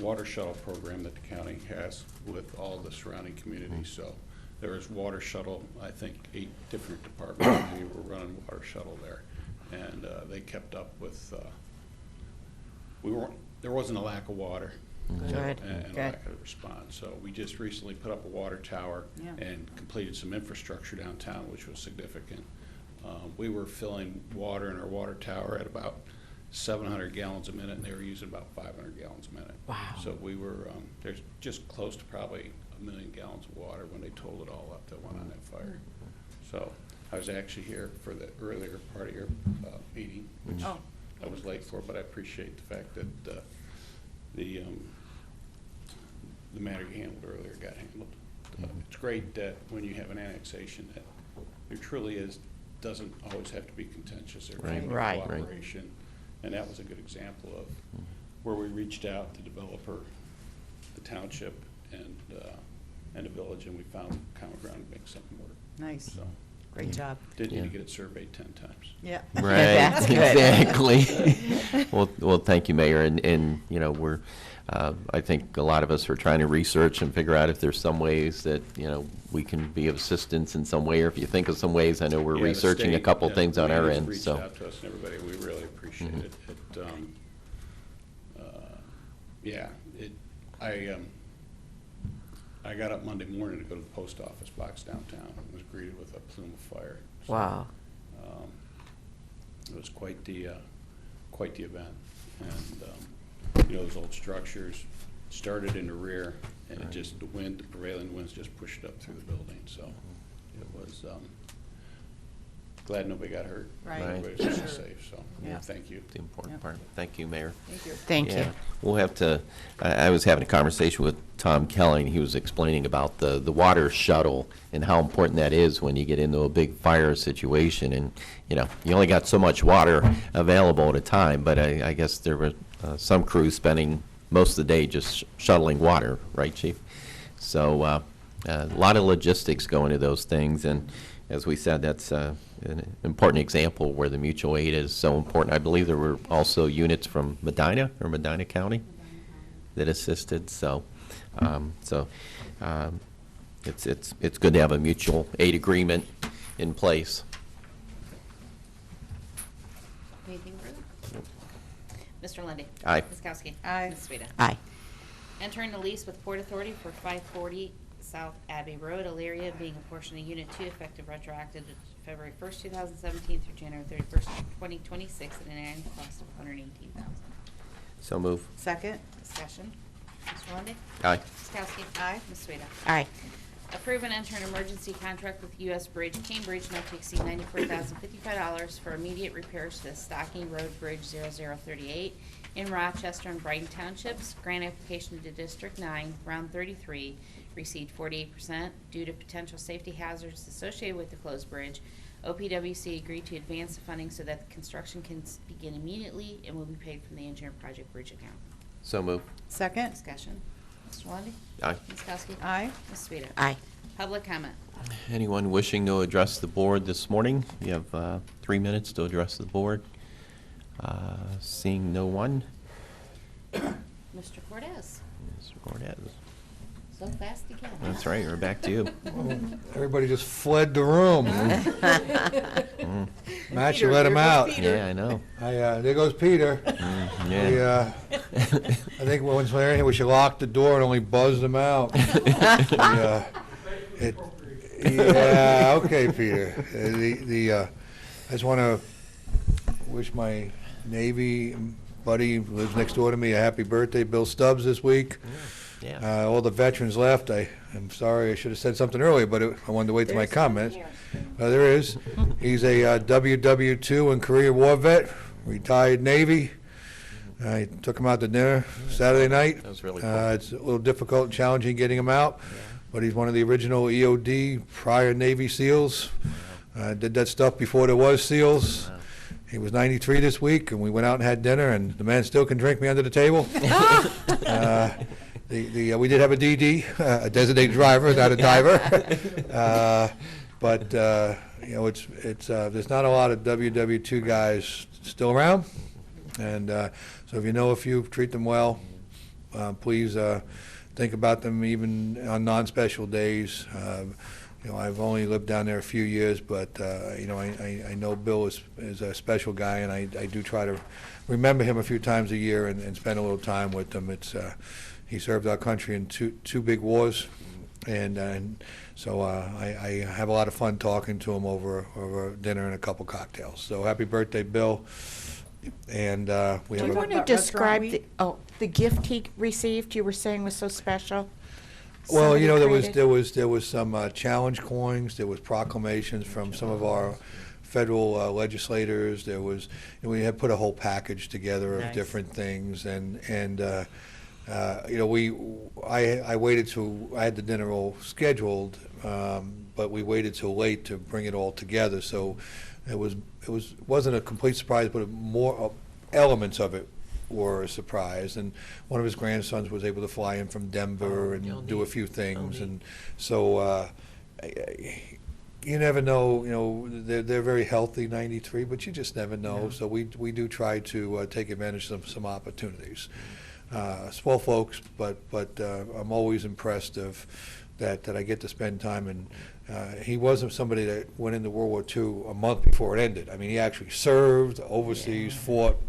water shuttle program that the county has with all the surrounding communities. So there was water shuttle, I think 8 different departments who were running water shuttle there. And they kept up with, there wasn't a lack of water. Good. And a lack of response. So we just recently put up a water tower and completed some infrastructure downtown, which was significant. We were filling water in our water tower at about 700 gallons a minute, and they were using about 500 gallons a minute. Wow. So we were, there's just close to probably 1 million gallons of water when they totaled it all up that went on that fire. So I was actually here for the earlier part of your meeting, which I was late for, but I appreciate the fact that the matter you handled earlier got handled. It's great that when you have an annexation that there truly doesn't always have to be contentious. There can be cooperation. And that was a good example of where we reached out to developer, the township, and the village, and we found common ground to make something work. Nice. So Great job. Did need Yeah. to get it surveyed 10 times. Yeah. Right, That's good. exactly. Well, thank you, Mayor, and you know, we're, I think a lot of us are trying to research and figure out if there's some ways that, you know, we can be of assistance in some way, or if you think of some ways, I know we're Yeah, the researching a state, couple things on our has end, reached so. out to us and everybody, we really appreciate Mhm. it. Yeah, I got up Monday morning to go to the post office box downtown and was greeted with a plume of fire. So, Wow. It was quite the event. And, you know, those old structures started in the rear, and it just, the prevailing winds just pushed it up through the building, so it was, glad nobody got hurt. Right. Everybody was Sure. safe, so, Yeah. thank you. The important Yep. part. Thank you, Mayor. Thank you. Thank you. Yeah, we'll have to, I was having a conversation with Tom Kelly, and he was explaining about the water shuttle and how important that is when you get into a big fire situation. And, you know, you only got so much water available at a time, but I guess there were some crews spending most of the day just shuttling water, right, Chief? So a lot of logistics go into those things, and as we said, that's an important example where the mutual aid is so important. I believe there were also units from Medina or Medina County that assisted. So, it's good to have a mutual aid agreement in place. Anything further? Mr. Lundy. Aye. Ms. Kowski. Aye. Ms. Sueda. Aye. Enter into lease with Port Authority for 540 South Abbey Road, Elyria, being a portion of Unit 2, effective retroactive to February 1st, 2017 through January 31st, 2026, at an annual cost of $118,000. So move. Second. Discussion. Mr. Lundy. Aye. Ms. Kowski. Aye. Ms. Sueda. Aye. Approve and enter an emergency contract with U.S. Bridge Cambridge not to exceed $94,055 for immediate repairs to the Stocking Road Bridge 0038 in Rochester and Brighton Townships. Grant application to District 9, Round 33, received 48% due to potential safety hazards associated with the closed bridge. OPWC agreed to advance the funding so that the construction can begin immediately and will be paid from the engineer project bridge account. So move. Second. Discussion. Mr. Lundy. Aye. Ms. Kowski. Aye. Ms. Sueda. Aye. Public comment. Anyone wishing to address the board this morning? You have 3 minutes to address the board. Seeing no one. Mr. Cortez. Mr. Cortez. So fast again. That's right, we're back to you. Everybody just fled the room. Matt, you let him out. Yeah, I know. There goes Peter. Yeah. I think once we're in here, we should lock the door and only buzz them out. Yeah, okay, Peter. I just want to wish my Navy buddy who lives next door to me a happy birthday, Bill Stubbs, this week. Yeah. All the veterans left. I'm sorry, I should have said something earlier, but I wanted to wait till my comments. There is. He's a WW2 and Korea War vet, retired Navy. I took him out to dinner Saturday night. That was really cool. It's a little difficult and challenging getting him out, but he's one of the original EOD prior Navy SEALs. Did that stuff before there was SEALs. He was 93 this week, and we went out and had dinner, and the man still can drink me under the table. We did have a DD, a designated driver, not a diver. But you know, it's there's not a lot of WW2 guys still around, and so if you know a few, treat them well. Please think about them even on non-special days. You know, I've only lived down there a few years, but you know, I know Bill is a special guy, and I do try to remember him a few times a year and spend a little time with him. It's he served our country in two big wars, and so I have a lot of fun talking to him over dinner and a couple cocktails. So happy birthday, Bill! And we Do have you a, want to describe the gift he received? You were saying was so special. well, you know, Somebody there was some challenge coins, there was proclamations from some of our federal legislators. There was, we had put a whole package together of Nice. different things, and you know, I waited till I had the dinner all scheduled, but we waited till late to bring it all together. So it wasn't a complete surprise, but more elements of it were a surprise. And one of his grandsons was able to fly in from Denver and do a few things, and so you never know, they're very healthy, 93, but you just never know. So we do try to take advantage of some opportunities. Small folks, but I'm always impressed of that I get to spend time. And he wasn't somebody that went into World War II a month before it ended. I mean, he actually served overseas, fought,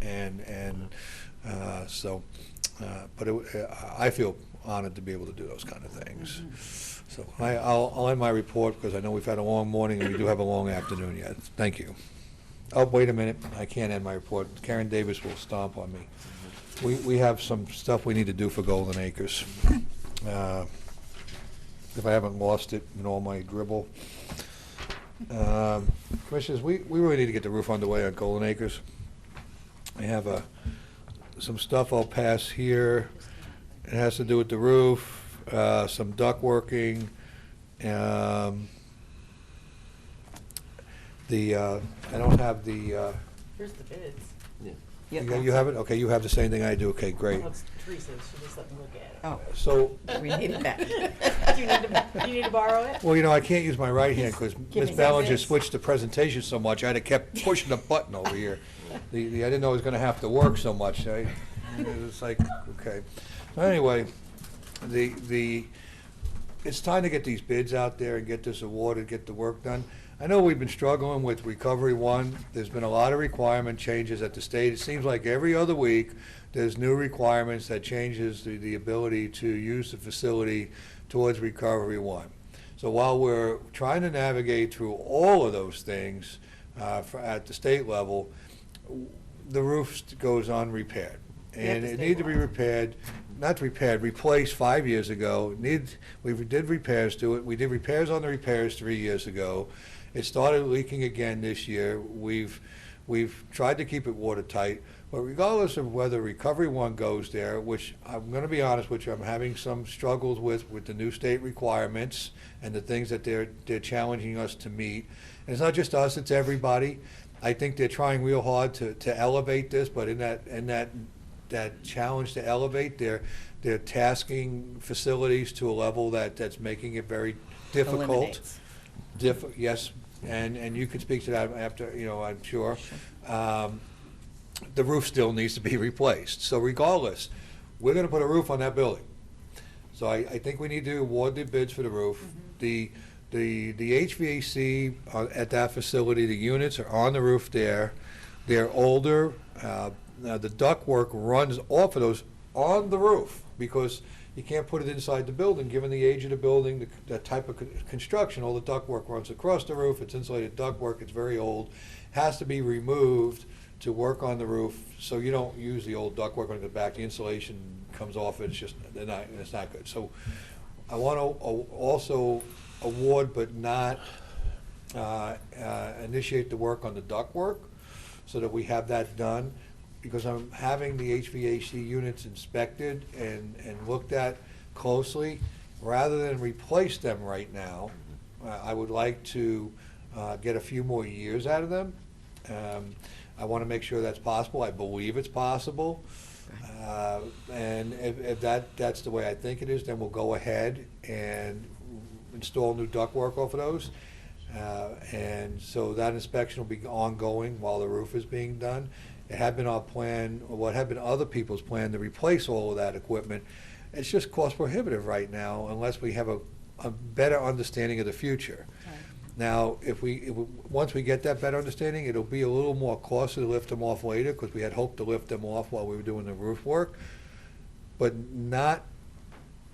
but I feel honored to be able to do those kind of things. So I'll end my report because I know we've had a long morning and we do have a long afternoon yet. Thank you. Oh, wait a minute. I can't end my report. Karen Davis will stomp on me. We have some stuff we need to do for Golden Acres. If I haven't lost it in all my dribble. Commissioners, we really need to get the roof underway on Golden Acres. I have some stuff I'll pass here. It has to do with the roof, some duct working. I don't have the. Here's the bids. You have it? Okay, you have the same thing I do. Okay, great. Well, it's Teresa's. She just let me look at it. Oh. So. We need it back. Do you need to borrow it? Well, I can't use my right hand because Give Ms. me Ballinger this. switched the presentation so much, I kept pushing the button over here. I didn't know it was going to have to work so much. It's like, okay. Anyway, it's time to get these bids out there and get this awarded, get the work done. I know we've been struggling with Recovery One. There's been a lot of requirement changes at the state. It seems like every other week, there's new requirements that changes the ability to use the facility towards Recovery One. So while we're trying to navigate through all of those things at the state level, the roof goes unrepaired. And it needed to be repaired, replaced 5 years ago. We did repairs to it. We did repairs on the repairs 3 years ago. It started leaking again this year. We've tried to keep it watertight, but regardless of whether Recovery One goes there, which I'm going to be honest with you, I'm having some struggles with the new state requirements and the things that they're challenging us to meet. And it's not just us; it's everybody. I think they're trying real hard to elevate this, but in that challenge to elevate, they're tasking facilities to a level that's making it very difficult. Yes, and you could speak to that after, I'm sure. The roof still needs to be replaced. So regardless, we're going to put a roof on that building. So I think we need to award the bids for the roof. The HVAC at that facility, the units are on the roof there. They're older. Now, the ductwork runs off of those on the roof because you can't put it inside the building, given the age of the building, the type of construction. All the ductwork runs across the roof. It's insulated ductwork. It's very old. Has to be removed to work on the roof, so you don't use the old ductwork on the back. The insulation comes off it. It's not good. So I want to also award, but not initiate the work on the ductwork, so that we have that done. Because I'm having the HVAC units inspected and looked at closely. Rather than replace them right now, I would like to get a few more years out of them. I want to make sure that's possible. I believe it's possible. And if that's the way I think it is, then we'll go ahead and install new ductwork off of those. And so that inspection will be ongoing while the roof is being done. It had been our plan, or what had been other people's plan, to replace all of that equipment. It's just cost prohibitive right now unless we have a better understanding of the future. Right. Now, once we get that better understanding, it'll be a little more costly to lift them off later, because we had hoped to lift them off while we were doing the roof work. But not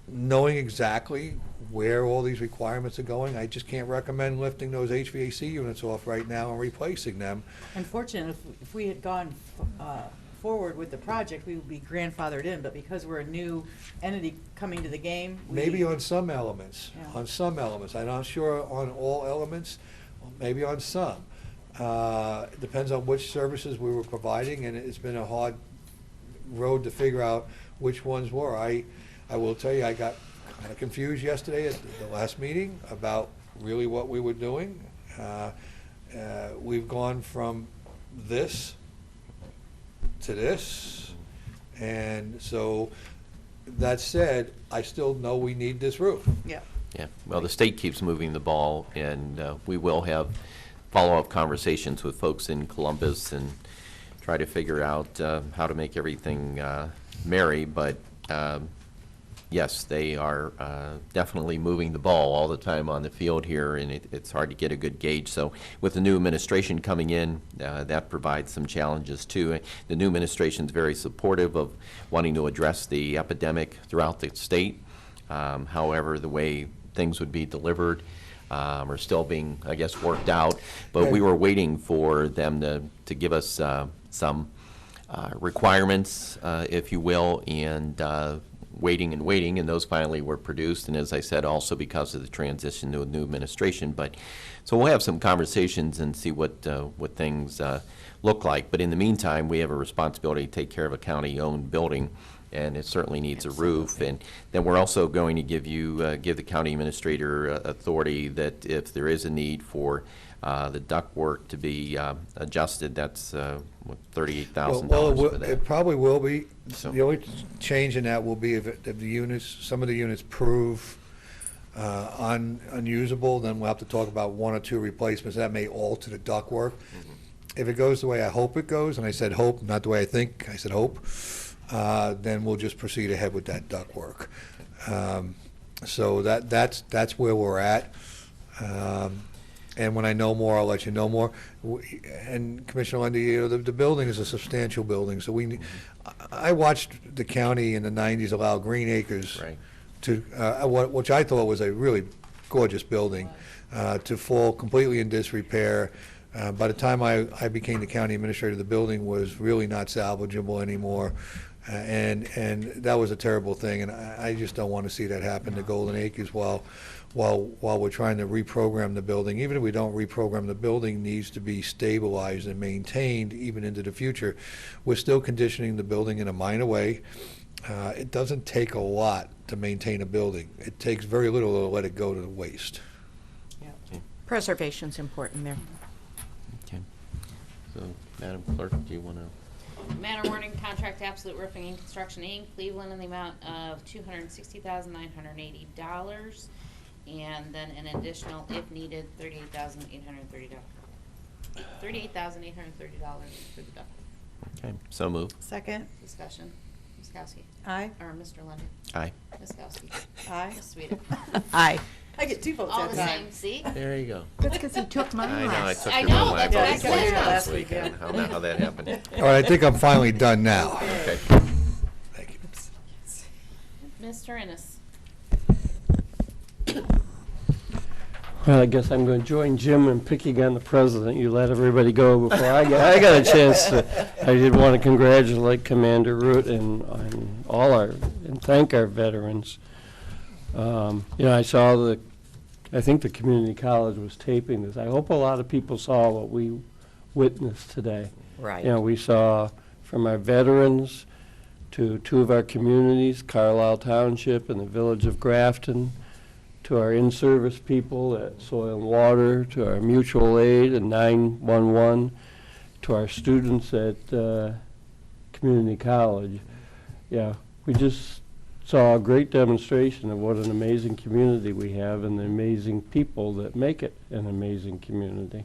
knowing exactly where all these requirements are going, I just can't recommend lifting those HVAC units off right now and replacing them. Unfortunately, if we had gone forward with the project, we would be grandfathered in, but because we're a new entity coming to the game. Maybe on some elements, Yeah. on some elements. I'm not sure on all elements, maybe on some. Depends on which services we were providing, and it's been a hard road to figure out which ones were. I will tell you, I got kind of confused yesterday at the last meeting about really what we were doing. We've gone from this to this, and so that said, I still know we need this roof. Yeah. Yeah, well, the state keeps moving the ball, and we will have follow-up conversations with folks in Columbus and try to figure out how to make everything merry, but yes, they are definitely moving the ball all the time on the field here, and it's hard to get a good gauge. So with the new administration coming in, that provides some challenges too. The new administration is very supportive of wanting to address the epidemic throughout the state. However, the way things would be delivered are still being, I guess, worked out. But we were waiting for them to give us some requirements, if you will, and waiting, and those finally were produced, and as I said, also because of the transition to a new administration. But so we'll have some conversations and see what things look like. But in the meantime, we have a responsibility to take care of a county-owned building, and it certainly needs a roof. And then we're also going to give the county administrator authority that if there is a need for the ductwork to be adjusted, that's $38,000 for that. It probably will be. So- The only change in that will be if the units, some of the units prove unusable, then we'll have to talk about 1 or 2 replacements. That may alter the ductwork. If it goes the way I hope it goes, and I said hope, not the way I think, I said hope, then we'll just proceed ahead with that ductwork. So that's where we're at. And when I know more, I'll let you know more. And Commissioner Lundy, you know, the building is a substantial building, so I watched the county in the 90s allow Green Acres to, which I thought was a really gorgeous building, to fall completely in disrepair. By the time I became the county administrator, the building was really not salvageable anymore. And that was a terrible thing, and I just don't want to see that happen to Golden Acres while we're trying to reprogram the building. Even if we don't reprogram, the building needs to be stabilized and maintained even into the future. We're still conditioning the building in a minor way. It doesn't take a lot to maintain a building. It takes very little to let it go to waste. Preservation's important there. Okay. So, Madam Clerk, do you want to? Manor Warning Contract Absolute Roofing and Construction, Inc., Cleveland, in the amount of $260,980, and then an additional, if needed, $38,830 for the duct. Okay, so moved. Second. Discussion. Ms. Kowski. Aye. Or Mr. Lundy. Aye. Ms. Kowski. Aye. Ms. Sueda. Aye. I get 2 votes All that the time. same, see? There you go. That's because he took mine I know, I last. took I your know, one that's what I last said. last Last weekend. weekend. I don't know how that happened. All right, I think I'm finally done now. Okay. Thank you. Mr. Ennis. Well, I guess I'm going to join Jim in picking on the president. You let everybody go before I got a chance to. I did want to congratulate Commander Rood and thank our veterans. You know, I think the community college was taping this. I hope a lot of people saw what we witnessed today. Right. You know, we saw from our veterans to 2 of our communities, Carlisle Township and the village of Grafton, to our in-service people at Soil and Water, to our mutual aid and 911, to our students at community college. Yeah, we just saw a great demonstration of what an amazing community we have and the amazing people that make it an amazing community.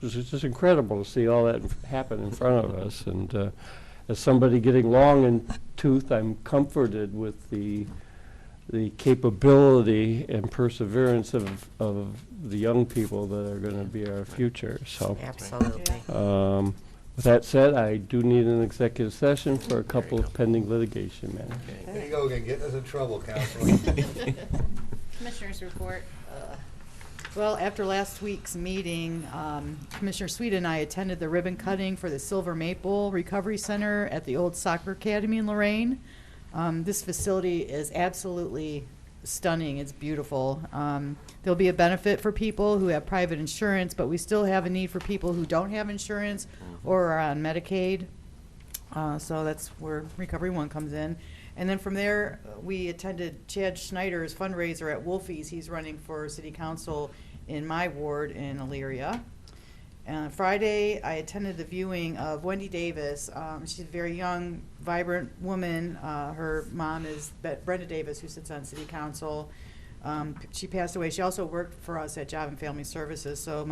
It's just incredible to see all that happen in front of us. And as somebody getting long in tooth, I'm comforted with the capability and perseverance of the young people that are going to be our future. So, Absolutely. With that said, I do need an executive session for a couple of pending litigation matters. There you go again, getting us in trouble, Counselor. Commissioners report. Well, after last week's meeting, Commissioner Sueda and I attended the ribbon cutting for the Silver Maple Recovery Center at the old soccer academy in Lorain. This facility is absolutely stunning. It's beautiful. There'll be a benefit for people who have private insurance, but we still have a need for people who don't have insurance or are on Medicaid. So that's where Recovery One comes in. And then from there, we attended Chad Schneider's fundraiser at Wolfie's. He's running for city council in my ward in Elyria. Friday, I attended the viewing of Wendy Davis. She's a very young, vibrant woman. Her mom is Brenda Davis, who sits on City Council. She passed away. She also worked for us at Job and Family Services. So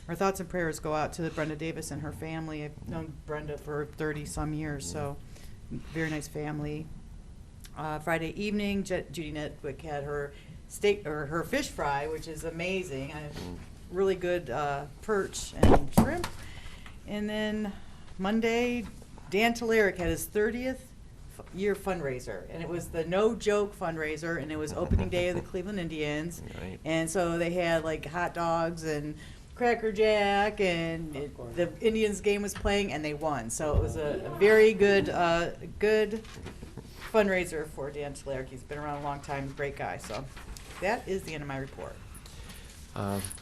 our thoughts and prayers go out to Brenda Davis and her family. I've known Brenda for 30-some years, so very nice family. Friday evening, Judy Nedwick had her her fish fry, which is amazing. Really good perch and shrimp. And then Monday, Dan Telerik had his 30th year fundraiser, and it was the No Joke fundraiser, and it was opening day of the Cleveland Indians. Right. And so they had like hot dogs and Cracker Jack, and the Indians game was playing, and they won. So it was a very good good fundraiser for Dan Telerik. He's been around a long time, great guy. So that is the end of my report.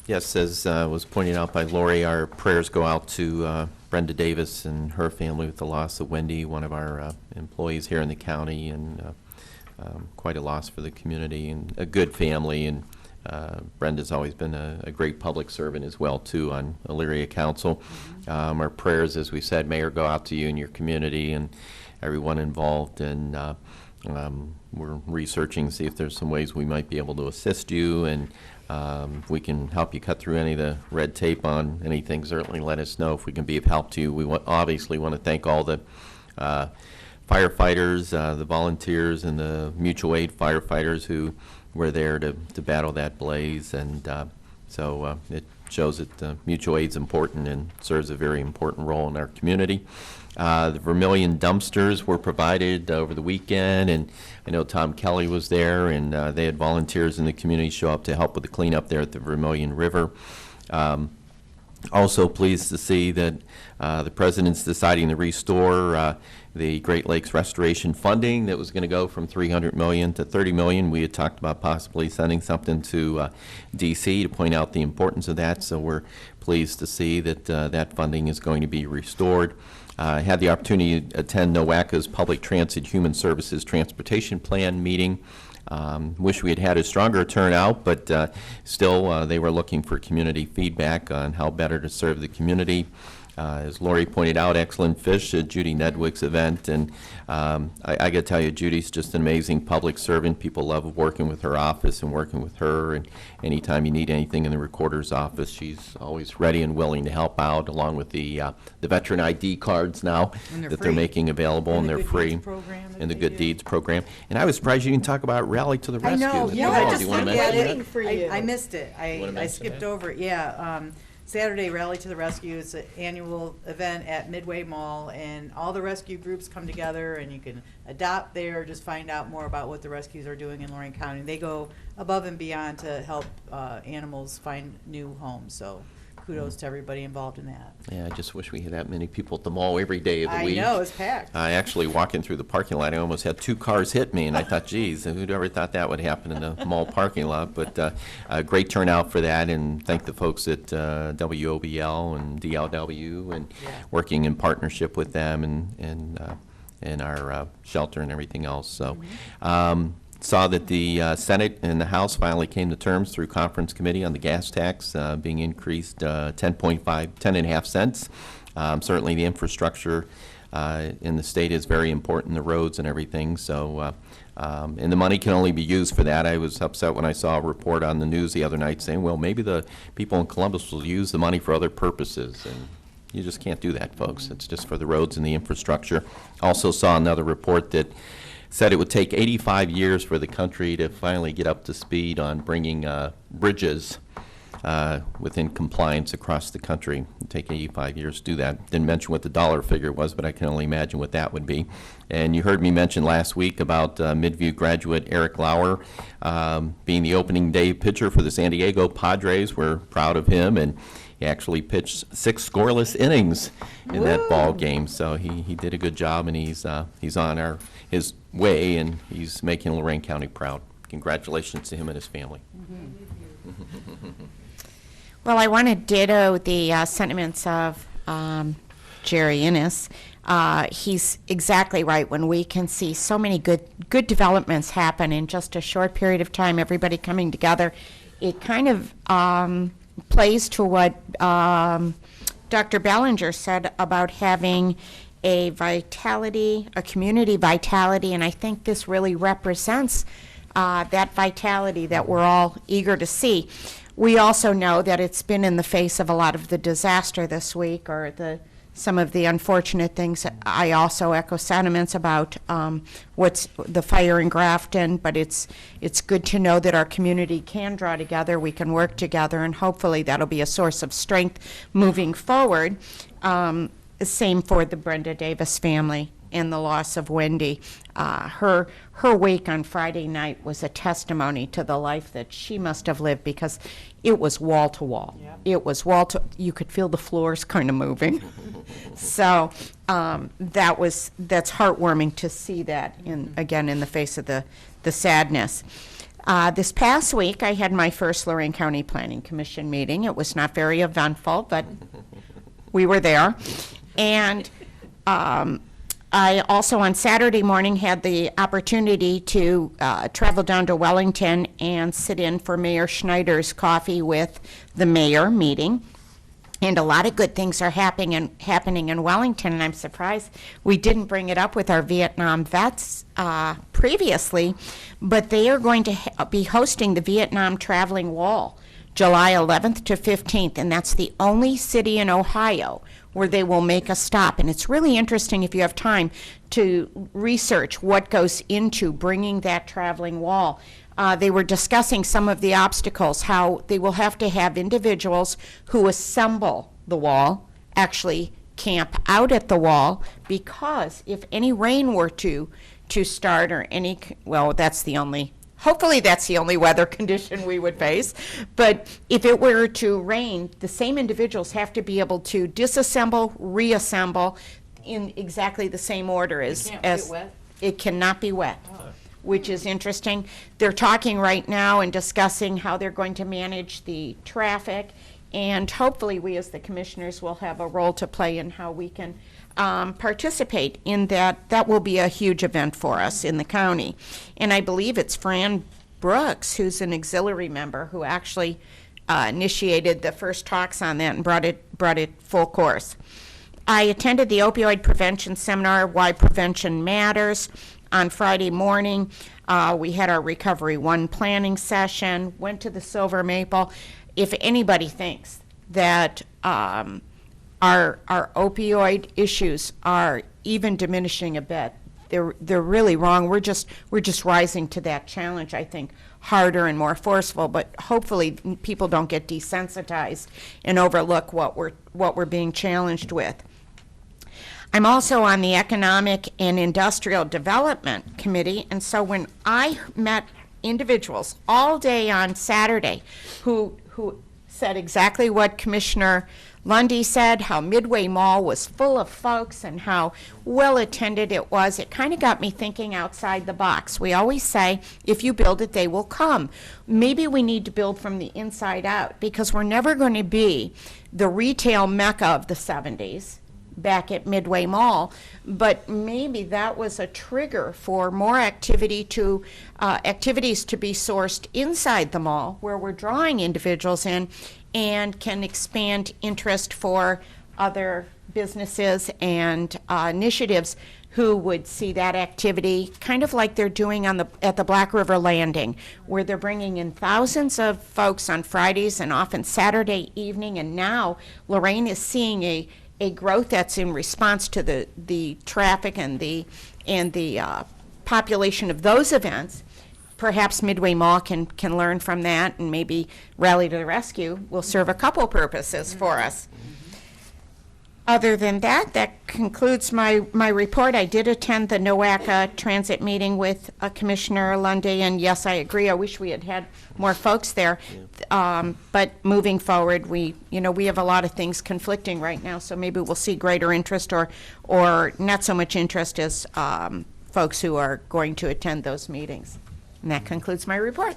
Yes, as was pointed out by Lori, our prayers go out to Brenda Davis and her family with the loss of Wendy, one of our employees here in the county, and quite a loss for the community, and a good family. And Brenda's always been a great public servant as well, too, on Elyria Council. Our prayers, as we said, Mayor, go out to you and your community and everyone involved, and we're researching to see if there's some ways we might be able to assist you, and we can help you cut through any of the red tape on anything. Certainly let us know if we can be of help to you. We obviously want to thank all the firefighters, the volunteers, and the mutual aid firefighters who were there to battle that blaze, and so it shows that mutual aid is important and serves a very important role in our community. The Vermilion dumpsters were provided over the weekend, and I know Tom Kelly was there, and they had volunteers in the community show up to help with the cleanup there at the Vermilion River. Also pleased to see that the President's deciding to restore the Great Lakes restoration funding that was going to go from $300 million to $30 million. We had talked about possibly sending something to D.C. to point out the importance of that, so we're pleased to see that that funding is going to be restored. I had the opportunity to attend NOACA's Public Transit Human Services Transportation Plan meeting. Wish we had had a stronger turnout, but still they were looking for community feedback on how better to serve the community. As Lori pointed out, excellent fish at Judy Nedwick's event, and I got to tell you, Judy's just an amazing public servant. People love working with her office and working with her, and anytime you need anything in the recorder's office, she's always ready and willing to help out, along with the veteran ID cards now that they're making available, and they're free, and the Good Deeds program. And I was surprised you didn't talk about Rally to the Rescue. I know, Do yeah, you I wanna just mention looked at that? it. I missed it. wanna I mention skipped it? over it, yeah. Saturday, Rally to the Rescue is an annual event at Midway Mall, and all the rescue groups come together, and you can adopt there, just find out more about what the rescues are doing in Lorain County. They go above and beyond to help animals find new homes, so kudos to everybody involved in that. Yeah, I just wish we had that many people at the mall every day of the week. I know, it's packed. I actually, walking through the parking lot, I almost had 2 cars hit me, and I thought, geez, who'd ever thought that would happen in the mall parking lot? But a great turnout for that, and thank the folks at WOBL and DLW, and working in partnership with them and our shelter and everything else. So. Saw that the Senate and the House finally came to terms through conference committee on the gas tax being increased 10.5 cents. Certainly the infrastructure in the state is very important, the roads and everything. So, and the money can only be used for that. I was upset when I saw a report on the news the other night saying, well, maybe the people in Columbus will use the money for other purposes. And you just can't do that, folks. It's just for the roads and the infrastructure. Also saw another report that said it would take 85 years for the country to finally get up to speed on bringing bridges within compliance across the country. It would take 85 years to do that. Didn't mention what the dollar figure was, but I can only imagine what that would be. And you heard me mention last week about Midview graduate Eric Lauer being the opening day pitcher for the San Diego Padres. We're proud of him, and he actually pitched 6 scoreless innings in that ball game. So he did a good job, and he's on his way, and he's making Lorain County proud. Congratulations to him and his family. Well, I want to ditto the sentiments of Jerry Innes. He's exactly right. When we can see so many good developments happen in just a short period of time, everybody coming together, it kind of plays to what Dr. Ballinger said about having a community vitality, and I think this really represents that vitality that we're all eager to see. We also know that it's been in the face of a lot of the disaster this week, or some of the unfortunate things. I also echo sentiments about what's the fire in Grafton, but it's good to know that our community can draw together, we can work together, and hopefully that'll be a source of strength moving forward. Same for the Brenda Davis family and the loss of Wendy. Her wake on Friday night was a testimony to the life that she must have lived, because it was wall to wall. Yep. It was you could feel the floors kind of moving. So that's heartwarming to see that again in the face of the sadness. This past week I had my first Lorain County Planning Commission meeting. It was not very eventful, but we were there. And I also on Saturday morning had the opportunity to travel down to Wellington and sit in for Mayor Schneider's Coffee with the Mayor meeting. And a lot of good things are happening in Wellington, and I'm surprised we didn't bring it up with our Vietnam vets previously, but they are going to be hosting the Vietnam Traveling Wall July 11th to 15th, and that's the only city in Ohio where they will make a stop. And it's really interesting, if you have time, to research what goes into bringing that traveling wall. They were discussing some of the obstacles, how they will have to have individuals who assemble the wall actually camp out at the wall, because if any rain were to start, or hopefully that's the only weather condition we would face. But if it were to rain, the same individuals have to be able to disassemble, reassemble in exactly the same order as wet? It cannot be wet. Which is interesting. They're talking right now and discussing how they're going to manage the traffic, and hopefully we as the commissioners will have a role to play in how we can participate in that. That will be a huge event for us in the county. And I believe it's Fran Brooks, who's an auxiliary member, who actually initiated the first talks on that and brought it full course. I attended the opioid prevention seminar, Why Prevention Matters, on Friday morning. We had our Recovery 1 planning session, went to the Silver Maple. If anybody thinks that our opioid issues are even diminishing a bit, they're really wrong. We're just rising to that challenge, I think, harder and more forceful, but hopefully people don't get desensitized and overlook what we're being challenged with. I'm also on the Economic and Industrial Development Committee, and so when I met individuals all day on Saturday who said exactly what Commissioner Lundy said, how Midway Mall was full of folks and how well attended it was, it kind of got me thinking outside the box. We always say, if you build it, they will come. Maybe we need to build from the inside out, because we're never going to be the retail mecca of the 70s. Back at Midway Mall, but maybe that was a trigger for more activities to be sourced inside the mall, where we're drawing individuals in and can expand interest for other businesses and initiatives who would see that activity, kind of like they're doing at the Black River Landing, where they're bringing in thousands of folks on Fridays and often Saturday evening, and now Lorraine is seeing a growth that's in response to the traffic and the population of those events. Perhaps Midway Mall can learn from that and maybe rally to the rescue. Will serve a couple purposes for us. Other than that, that concludes my report. I did attend the NOACA transit meeting with Commissioner Lundy, and yes, I agree. I wish we had more folks there. But moving forward, we have a lot of things conflicting right now, so maybe we'll see greater interest or not so much interest as folks who are going to attend those meetings. And that concludes my report.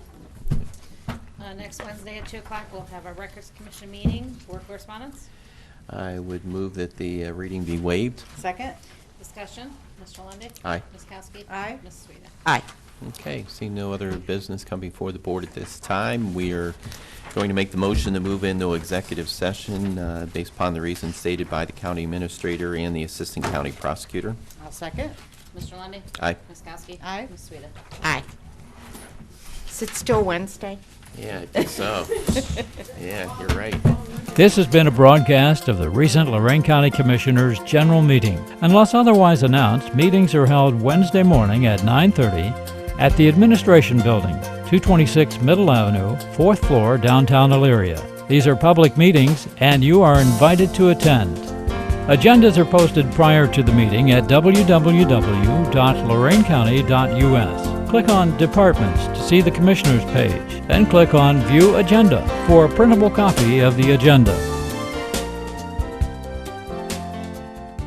Next Wednesday at 2 o'clock, we'll have our Records Commission meeting. Board correspondence? I would move that the reading be waived. Second? Discussion. Mr. Lundy. Aye. Ms. Kowski. Aye. Ms. Sueda. Aye. Okay, seeing no other business come before the board at this time, we are Going to make the motion to move into executive session based upon the reasons stated by the county administrator and the assistant county prosecutor. I'll second. Mr. Lundy. Aye. Ms. Kowski. Aye. Ms. Sueda. Aye. Is it still Wednesday? Yeah, I think so. Yeah, you're right. This has been a broadcast of the recent Lorain County Commissioners' General Meeting. Unless otherwise announced, meetings are held Wednesday morning at 9:30 at the Administration Building, 226 Middle Avenue, 4th floor, downtown Elyria. These are public meetings, and you are invited to attend. Agendas are posted prior to the meeting at www.loraincounty.us. Click on Departments to see the Commissioners page, then click on View Agenda for a printable copy of the agenda.